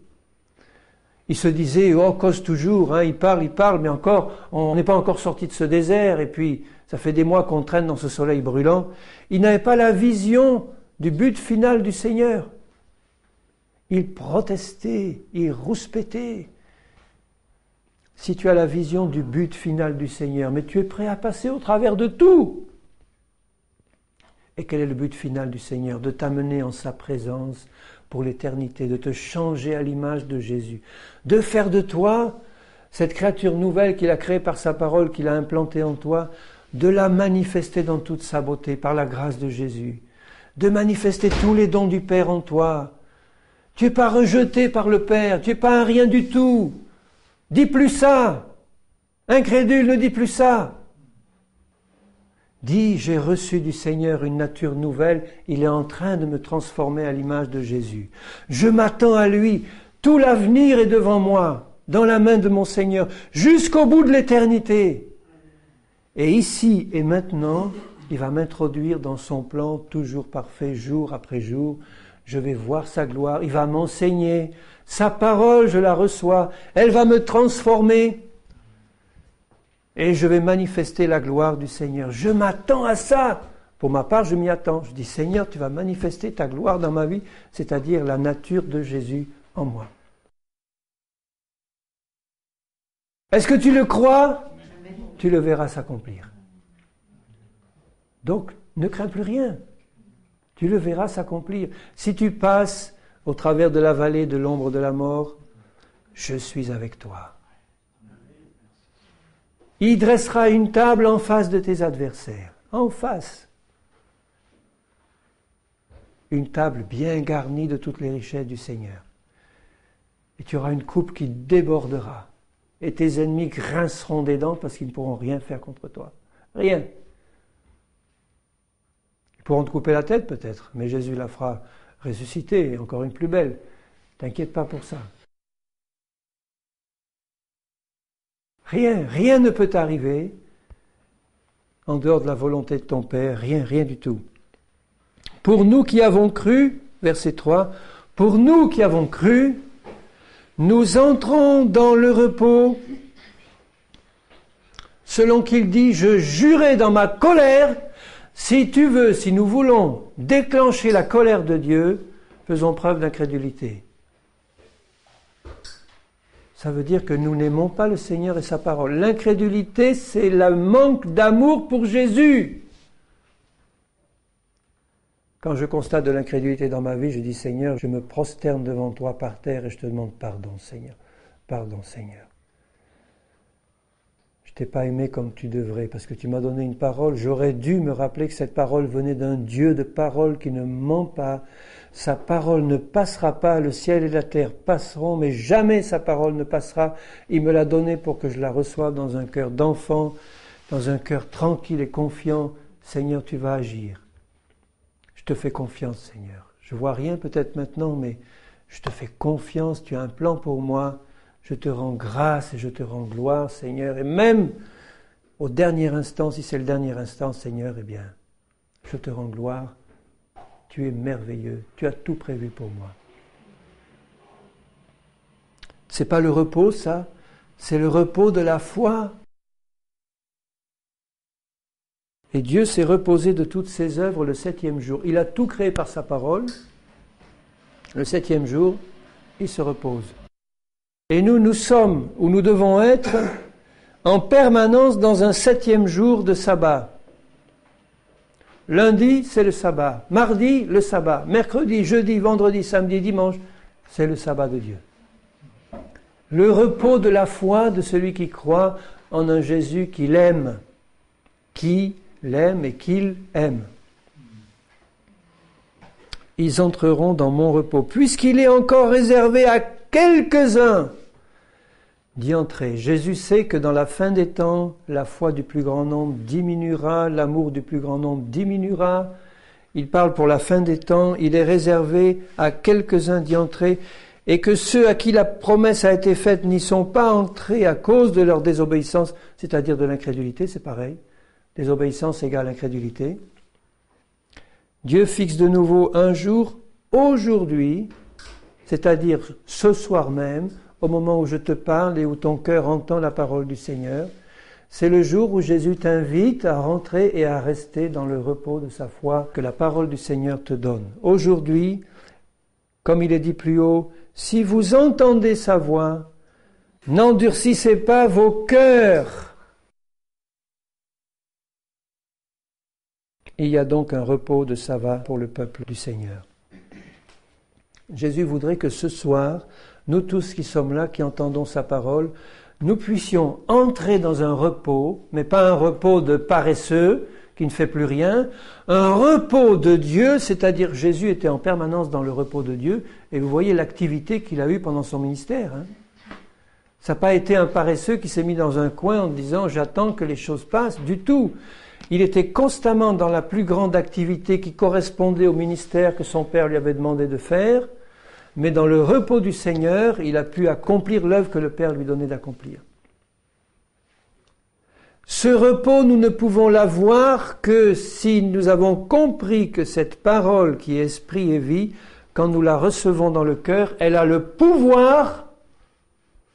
ils se disaient, oh, cause toujours, hein, il parle, mais encore, on n'est pas encore sorti de ce désert, et puis ça fait des mois qu'on traîne dans ce soleil brûlant. Ils n'avaient pas la vision du but final du Seigneur. Ils protestaient, ils rouspétaient. Si tu as la vision du but final du Seigneur, mais tu es prêt à passer au travers de tout. Et quel est le but final du Seigneur? De t'amener en sa présence pour l'éternité, de te changer à l'image de Jésus, de faire de toi cette créature nouvelle qu'il a créée par sa parole, qu'il a implantée en toi, de la manifester dans toute sa beauté par la grâce de Jésus, de manifester tous les dons du Père en toi. Tu n'es pas rejeté par le Père, tu n'es pas un rien du tout. Dis plus ça. Incrédule, ne dis plus ça. Dis, j'ai reçu du Seigneur une nature nouvelle, il est en train de me transformer à l'image de Jésus. Je m'attends à lui, tout l'avenir est devant moi, dans la main de mon Seigneur, jusqu'au bout de l'éternité. Et ici et maintenant, Il va m'introduire dans son plan toujours parfait, jour après jour. Je vais voir sa gloire. Il va m'enseigner. Sa parole, je la reçois. Elle va me transformer. Et je vais manifester la gloire du Seigneur. Je m'attends à ça. Pour ma part, je m'y attends. Je dis, Seigneur, tu vas manifester ta gloire dans ma vie, c'est-à-dire la nature de Jésus en moi. Est-ce que tu le crois? Tu le verras s'accomplir. Donc, ne crains plus rien. Tu le verras s'accomplir. Si tu passes au travers de la vallée de l'ombre de la mort, je suis avec toi. Il dressera une table en face de tes adversaires. En face. Une table bien garnie de toutes les richesses du Seigneur. Et tu auras une coupe qui débordera. Et tes ennemis grinceront des dents parce qu'ils ne pourront rien faire contre toi. Rien. Ils pourront te couper la tête peut-être, mais Jésus la fera ressusciter, et encore une plus belle. T'inquiète pas pour ça. Rien ne peut t'arriver en dehors de la volonté de ton Père, rien du tout. Pour nous qui avons cru, verset 3, pour nous qui avons cru, nous entrons dans le repos, selon qu'il dit, je jurai dans ma colère. Si tu veux, si nous voulons déclencher la colère de Dieu, faisons preuve d'incrédulité. Ça veut dire que nous n'aimons pas le Seigneur et sa parole. L'incrédulité, c'est le manque d'amour pour Jésus. Quand je constate de l'incrédulité dans ma vie, je dis, Seigneur, je me prosterne devant toi par terre et je te demande pardon, Seigneur. Pardon, Seigneur. Je ne t'ai pas aimé comme tu devrais, parce que tu m'as donné une parole. J'aurais dû me rappeler que cette parole venait d'un Dieu de parole qui ne ment pas. Sa parole ne passera pas, le ciel et la terre passeront, mais jamais sa parole ne passera. Il me l'a donnée pour que je la reçoive dans un cœur d'enfant, dans un cœur tranquille et confiant. Seigneur, tu vas agir. Je te fais confiance, Seigneur. Je vois rien peut-être maintenant, mais je te fais confiance. Tu as un plan pour moi. Je te rends grâce et je te rends gloire, Seigneur. Et même au dernier instant, si c'est le dernier instant, Seigneur, eh bien, je te rends gloire. Tu es merveilleux. Tu as tout prévu pour moi. C'est pas le repos, ça. C'est le repos de la foi. Et Dieu s'est reposé de toutes ses œuvres le 7e jour. Il a tout créé par sa parole. Le 7e jour, il se repose. Et nous sommes, où nous devons être, en permanence dans un 7e jour de sabbat. Lundi, c'est le sabbat. Mardi, le sabbat. Mercredi, jeudi, vendredi, samedi, dimanche, c'est le sabbat de Dieu. Le repos de la foi de celui qui croit en un Jésus qu'il aime, qui l'aime et qu'il aime. Ils entreront dans mon repos, puisqu'il est encore réservé à quelques-uns d'y entrer. Jésus sait que dans la fin des temps, la foi du plus grand nombre diminuera, l'amour du plus grand nombre diminuera. Il parle pour la fin des temps, il est réservé à quelques-uns d'y entrer, et que ceux à qui la promesse a été faite n'y sont pas entrés à cause de leur désobéissance, c'est-à-dire de l'incrédulité, c'est pareil. Désobéissance égale incrédulité. Dieu fixe de nouveau un jour, aujourd'hui, c'est-à-dire ce soir même, au moment où je te parle et où ton cœur entend la parole du Seigneur. C'est le jour où Jésus t'invite à rentrer et à rester dans le repos de sa foi que la parole du Seigneur te donne. Aujourd'hui, comme il est dit plus haut, si vous entendez sa voix, n'endurcissez pas vos cœurs. Il y a donc un repos de sabbat pour le peuple du Seigneur. Jésus voudrait que ce soir, nous tous qui sommes là, qui entendons sa parole, nous puissions entrer dans un repos, mais pas un repos de paresseux qui ne fait plus rien, un repos de Dieu, c'est-à-dire Jésus était en permanence dans le repos de Dieu, et vous voyez l'activité qu'il a eue pendant son ministère. Ça n'a pas été un paresseux qui s'est mis dans un coin en disant « j'attends que les choses passent » du tout. Il était constamment dans la plus grande activité qui correspondait au ministère que son Père lui avait demandé de faire, mais dans le repos du Seigneur, il a pu accomplir l'œuvre que le Père lui donnait d'accomplir. Ce repos, nous ne pouvons l'avoir que si nous avons compris que cette parole qui est esprit et vie, quand nous la recevons dans le cœur, elle a le pouvoir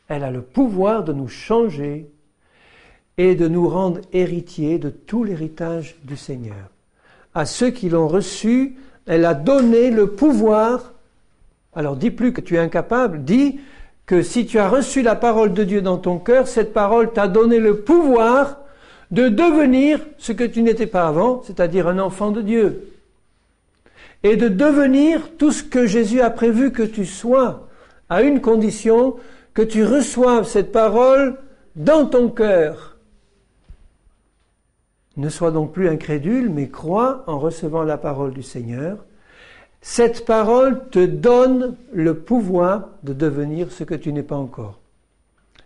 de nous changer et de nous rendre héritiers de tout l'héritage du Seigneur. À ceux qui l'ont reçu, elle a donné le pouvoir. Alors dis plus que tu es incapable, dis que si tu as reçu la parole de Dieu dans ton cœur, cette parole t'a donné le pouvoir de devenir ce que tu n'étais pas avant, c'est-à-dire un enfant de Dieu. Et de devenir tout ce que Jésus a prévu que tu sois, à une condition, que tu reçoives cette parole dans ton cœur. Ne sois donc plus incrédule, mais crois en recevant la parole du Seigneur. Cette parole te donne le pouvoir de devenir ce que tu n'es pas encore.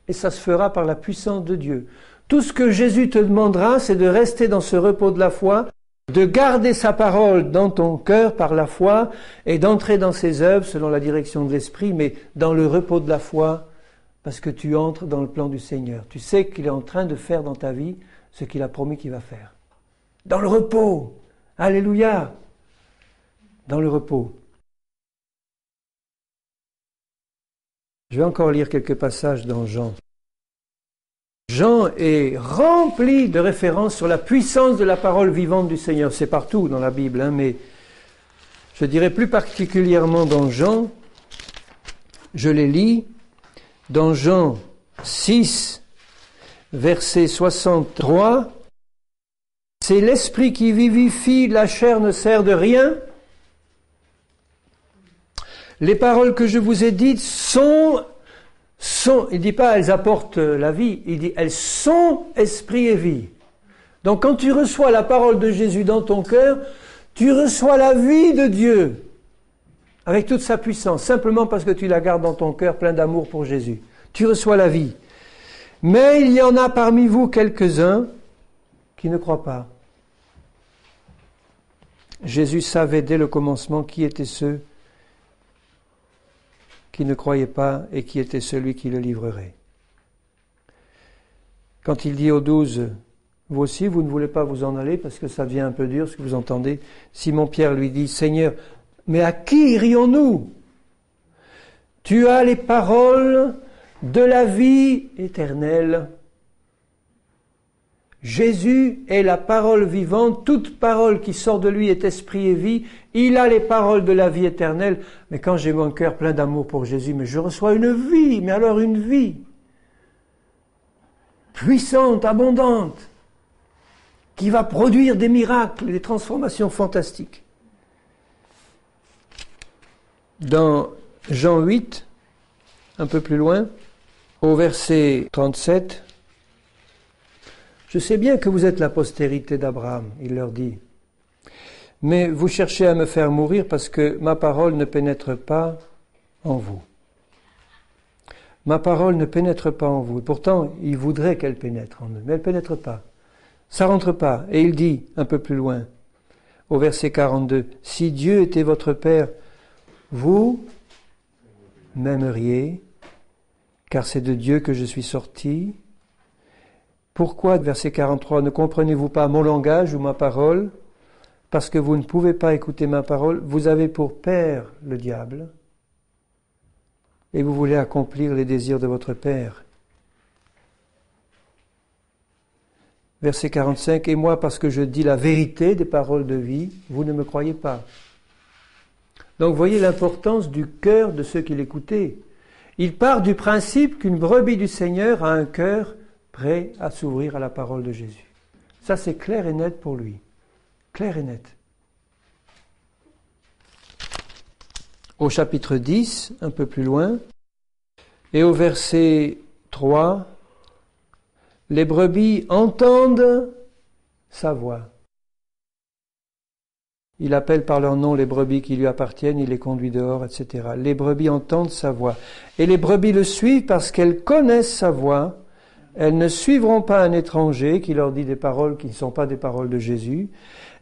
Et ça se fera par la puissance de Dieu. Tout ce que Jésus te demandera, c'est de rester dans ce repos de la foi, de garder sa parole dans ton cœur par la foi et d'entrer dans ses œuvres selon la direction de l'Esprit, mais dans le repos de la foi, parce que tu entres dans le plan du Seigneur. Tu sais qu'il est en train de faire dans ta vie ce qu'il a promis qu'il va faire. Dans le repos. Alléluia. Dans le repos. Je vais encore lire quelques passages dans Jean. Jean est rempli de références sur la puissance de la parole vivante du Seigneur. C'est partout dans la Bible, mais je dirais plus particulièrement dans Jean. Je les lis. Dans Jean 6, verset 63, c'est l'esprit qui vivifie, la chair ne sert de rien. Les paroles que je vous ai dites sont, il ne dit pas elles apportent la vie, il dit elles sont esprit et vie. Donc quand tu reçois la parole de Jésus dans ton cœur, tu reçois la vie de Dieu avec toute sa puissance, simplement parce que tu la gardes dans ton cœur plein d'amour pour Jésus. Tu reçois la vie. Mais il y en a parmi vous quelques-uns qui ne croient pas. Jésus savait dès le commencement qui étaient ceux qui ne croyaient pas et qui était celui qui le livrerait. Quand il dit aux 12, vous aussi, vous ne voulez pas vous en aller parce que ça devient un peu dur ce que vous entendez. Simon-Pierre lui dit, Seigneur, mais à qui irions-nous? Tu as les paroles de la vie éternelle. Jésus est la parole vivante, toute parole qui sort de lui est esprit et vie, il a les paroles de la vie éternelle, mais quand j'ai mon cœur plein d'amour pour Jésus, mais je reçois une vie, mais alors une vie puissante, abondante, qui va produire des miracles, des transformations fantastiques. Dans Jean 8, un peu plus loin, au verset 37, je sais bien que vous êtes la postérité d'Abraham, il leur dit. Mais vous cherchez à me faire mourir parce que ma parole ne pénètre pas en vous. Ma parole ne pénètre pas en vous. Et pourtant, il voudrait qu'elle pénètre en eux, mais elle ne pénètre pas. Ça rentre pas. Et il dit, un peu plus loin, au verset 42, « Si Dieu était votre Père, vous m'aimeriez, car c'est de Dieu que je suis sorti. » Pourquoi, verset 43, ne comprenez-vous pas mon langage ou ma parole? Parce que vous ne pouvez pas écouter ma parole, vous avez pour père le diable, et vous voulez accomplir les désirs de votre père. Verset 45, et moi, parce que je dis la vérité des paroles de vie, vous ne me croyez pas. Donc, voyez l'importance du cœur de ceux qui l'écoutaient. Il part du principe qu'une brebis du Seigneur a un cœur prêt à s'ouvrir à la parole de Jésus. Ça, c'est clair et net pour lui. Clair et net. Au chapitre 10, un peu plus loin, et au verset 3, les brebis entendent sa voix. Il appelle par leur nom les brebis qui lui appartiennent, il les conduit dehors, etc. Les brebis entendent sa voix. Et les brebis le suivent parce qu'elles connaissent sa voix. Elles ne suivront pas un étranger qui leur dit des paroles qui ne sont pas des paroles de Jésus.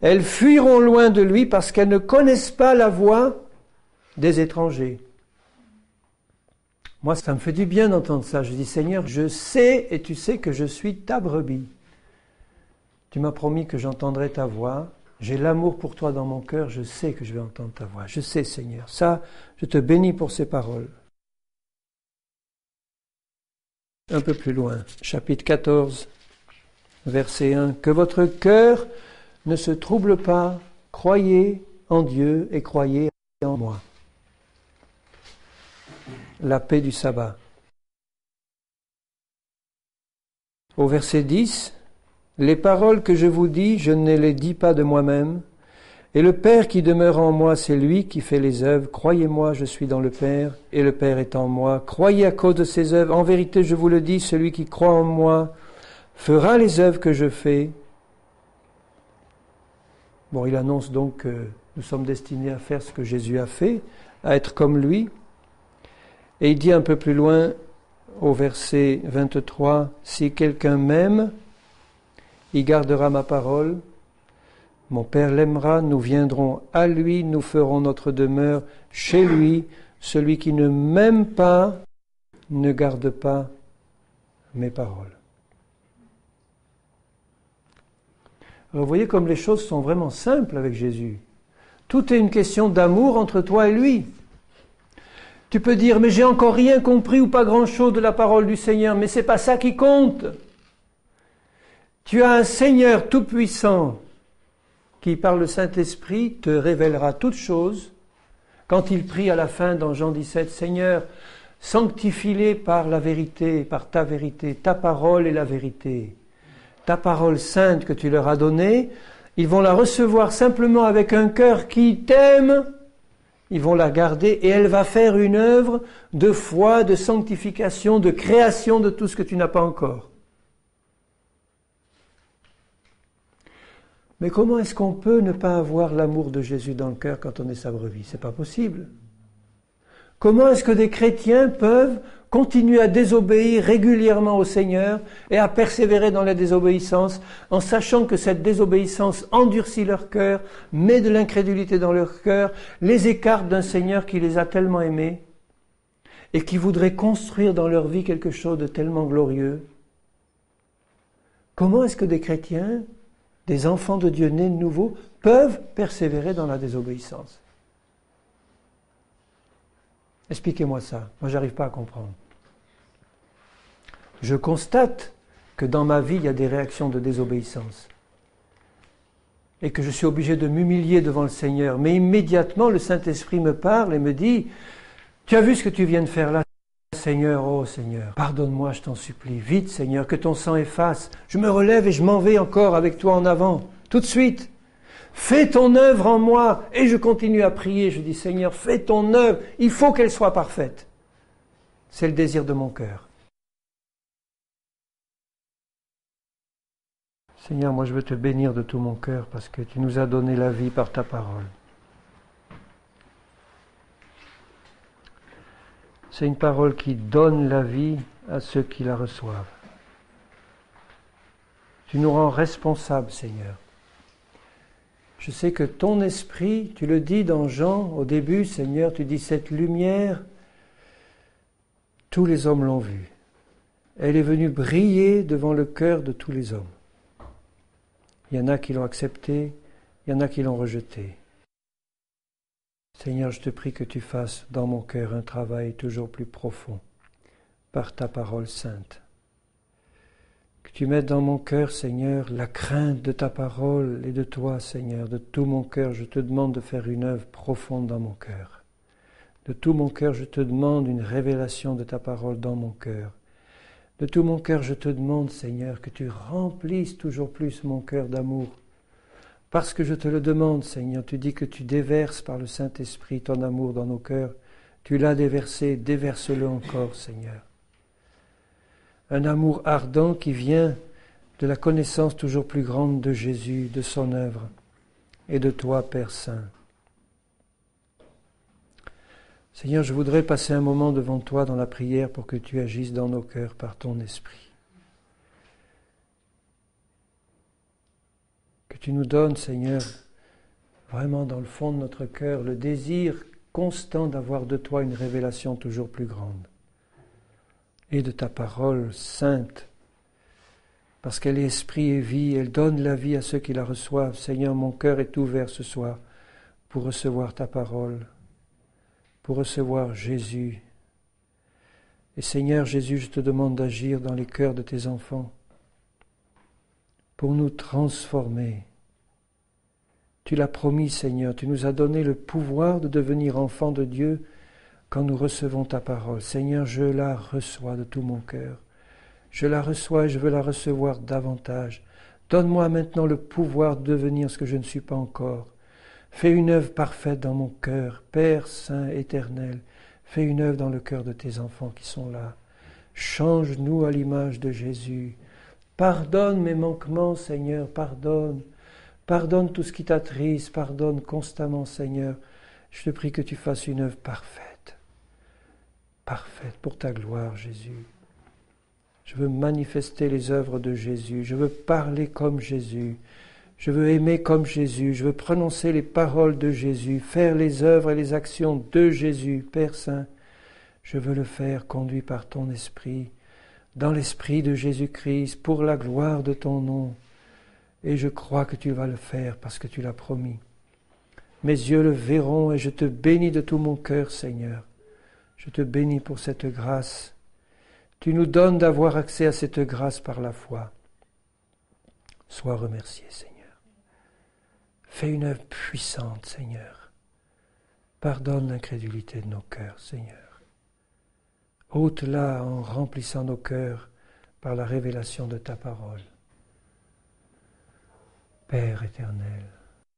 Elles fuiront loin de lui parce qu'elles ne connaissent pas la voix des étrangers. Moi, ça me fait du bien d'entendre ça. Je dis, Seigneur, je sais et tu sais que je suis ta brebis. Tu m'as promis que j'entendrais ta voix. J'ai l'amour pour toi dans mon cœur, je sais que je vais entendre ta voix. Je sais, Seigneur. Ça, je te bénis pour ces paroles. Un peu plus loin, chapitre 14, verset 1. Que votre cœur ne se trouble pas, croyez en Dieu et croyez en moi. La paix du sabbat. Au verset 10, les paroles que je vous dis, je ne les dis pas de moi-même, et le Père qui demeure en moi, c'est lui qui fait les œuvres. Croyez-moi, je suis dans le Père, et le Père est en moi. Croyez à cause de ses œuvres. En vérité, je vous le dis, celui qui croit en moi fera les œuvres que je fais. Bon, il annonce donc que nous sommes destinés à faire ce que Jésus a fait, à être comme lui. Et il dit un peu plus loin, au verset 23, « Si quelqu'un m'aime, il gardera ma parole. Mon Père l'aimera, nous viendrons à lui, nous ferons notre demeure chez lui. Celui qui ne m'aime pas ne garde pas mes paroles. » Alors vous voyez comme les choses sont vraiment simples avec Jésus. Tout est une question d'amour entre toi et lui. Tu peux dire, mais j'ai encore rien compris ou pas grand-chose de la parole du Seigneur, mais c'est pas ça qui compte. Tu as un Seigneur tout-puissant qui, par le Saint-Esprit, te révélera toutes choses. Quand il prie à la fin dans Jean 17, « Seigneur, sanctifie-les par la vérité, par ta vérité, ta parole est la vérité. Ta parole sainte que tu leur as donnée, ils vont la recevoir simplement avec un cœur qui t'aime, ils vont la garder et elle va faire une œuvre de foi, de sanctification, de création de tout ce que tu n'as pas encore. » Mais comment est-ce qu'on peut ne pas avoir l'amour de Jésus dans le cœur quand on est sa brebis? C'est pas possible. Comment est-ce que des chrétiens peuvent continuer à désobéir régulièrement au Seigneur et à persévérer dans la désobéissance en sachant que cette désobéissance endurcit leur cœur, met de l'incrédulité dans leur cœur, les écarte d'un Seigneur qui les a tellement aimés et qui voudrait construire dans leur vie quelque chose de tellement glorieux? Comment est-ce que des chrétiens, des enfants de Dieu nés de nouveau, peuvent persévérer dans la désobéissance? Expliquez-moi ça. Moi, j'arrive pas à comprendre. Je constate que dans ma vie, il y a des réactions de désobéissance. Et que je suis obligé de m'humilier devant le Seigneur. Mais immédiatement, le Saint-Esprit me parle et me dit, « Tu as vu ce que tu viens de faire là, Seigneur? Oh Seigneur, pardonne-moi, je t'en supplie. Vite, Seigneur, que ton sang efface. Je me relève et je m'en vais encore avec toi en avant. Tout de suite. Fais ton œuvre en moi. » Et je continue à prier. Je dis, Seigneur, fais ton œuvre. Il faut qu'elle soit parfaite. C'est le désir de mon cœur. Seigneur, moi je veux te bénir de tout mon cœur parce que tu nous as donné la vie par ta parole. C'est une parole qui donne la vie à ceux qui la reçoivent. Tu nous rends responsables, Seigneur. Je sais que ton esprit, tu le dis dans Jean au début, Seigneur, tu dis cette lumière, tous les hommes l'ont vue. Elle est venue briller devant le cœur de tous les hommes. Il y en a qui l'ont acceptée, il y en a qui l'ont rejetée. Seigneur, je te prie que tu fasses dans mon cœur un travail toujours plus profond par ta parole sainte. Que tu mettes dans mon cœur, Seigneur, la crainte de ta parole et de toi, Seigneur. De tout mon cœur, je te demande de faire une œuvre profonde dans mon cœur. De tout mon cœur, je te demande une révélation de ta parole dans mon cœur. De tout mon cœur, je te demande, Seigneur, que tu remplisses toujours plus mon cœur d'amour. Parce que je te le demande, Seigneur, tu dis que tu déverses par le Saint-Esprit ton amour dans nos cœurs. Tu l'as déversé, déverse-le encore, Seigneur. Un amour ardent qui vient de la connaissance toujours plus grande de Jésus, de son œuvre, et de toi, Père Saint. Seigneur, je voudrais passer un moment devant toi dans la prière pour que tu agisses dans nos cœurs par ton Esprit. Que tu nous donnes, Seigneur, vraiment dans le fond de notre cœur, le désir constant d'avoir de toi une révélation toujours plus grande et de ta parole sainte parce qu'elle est esprit et vie, elle donne la vie à ceux qui la reçoivent. Seigneur, mon cœur est ouvert ce soir pour recevoir ta parole, pour recevoir Jésus. Et Seigneur Jésus, je te demande d'agir dans les cœurs de tes enfants pour nous transformer. Tu l'as promis, Seigneur, tu nous as donné le pouvoir de devenir enfants de Dieu quand nous recevons ta parole. Seigneur, je la reçois de tout mon cœur. Je la reçois et je veux la recevoir davantage. Donne-moi maintenant le pouvoir de devenir ce que je ne suis pas encore. Fais une œuvre parfaite dans mon cœur, Père Saint éternel. Fais une œuvre dans le cœur de tes enfants qui sont là. Change-nous à l'image de Jésus. Pardonne mes manquements, Seigneur, pardonne. Pardonne tout ce qui t'attriste, pardonne constamment, Seigneur. Je te prie que tu fasses une œuvre parfaite. Parfaite pour ta gloire, Jésus. Je veux manifester les œuvres de Jésus. Je veux parler comme Jésus. Je veux aimer comme Jésus. Je veux prononcer les paroles de Jésus, faire les œuvres et les actions de Jésus. Père Saint, je veux le faire conduit par ton esprit, dans l'esprit de Jésus-Christ, pour la gloire de ton nom. Et je crois que tu vas le faire parce que tu l'as promis. Mes yeux le verront et je te bénis de tout mon cœur, Seigneur. Je te bénis pour cette grâce. Tu nous donnes d'avoir accès à cette grâce par la foi. Sois remercié, Seigneur. Fais une œuvre puissante, Seigneur. Pardonne l'incrédulité de nos cœurs, Seigneur. Ôte-la en remplissant nos cœurs par la révélation de ta parole. Père éternel,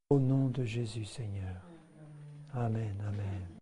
au nom de Jésus, Seigneur. Amen, amen.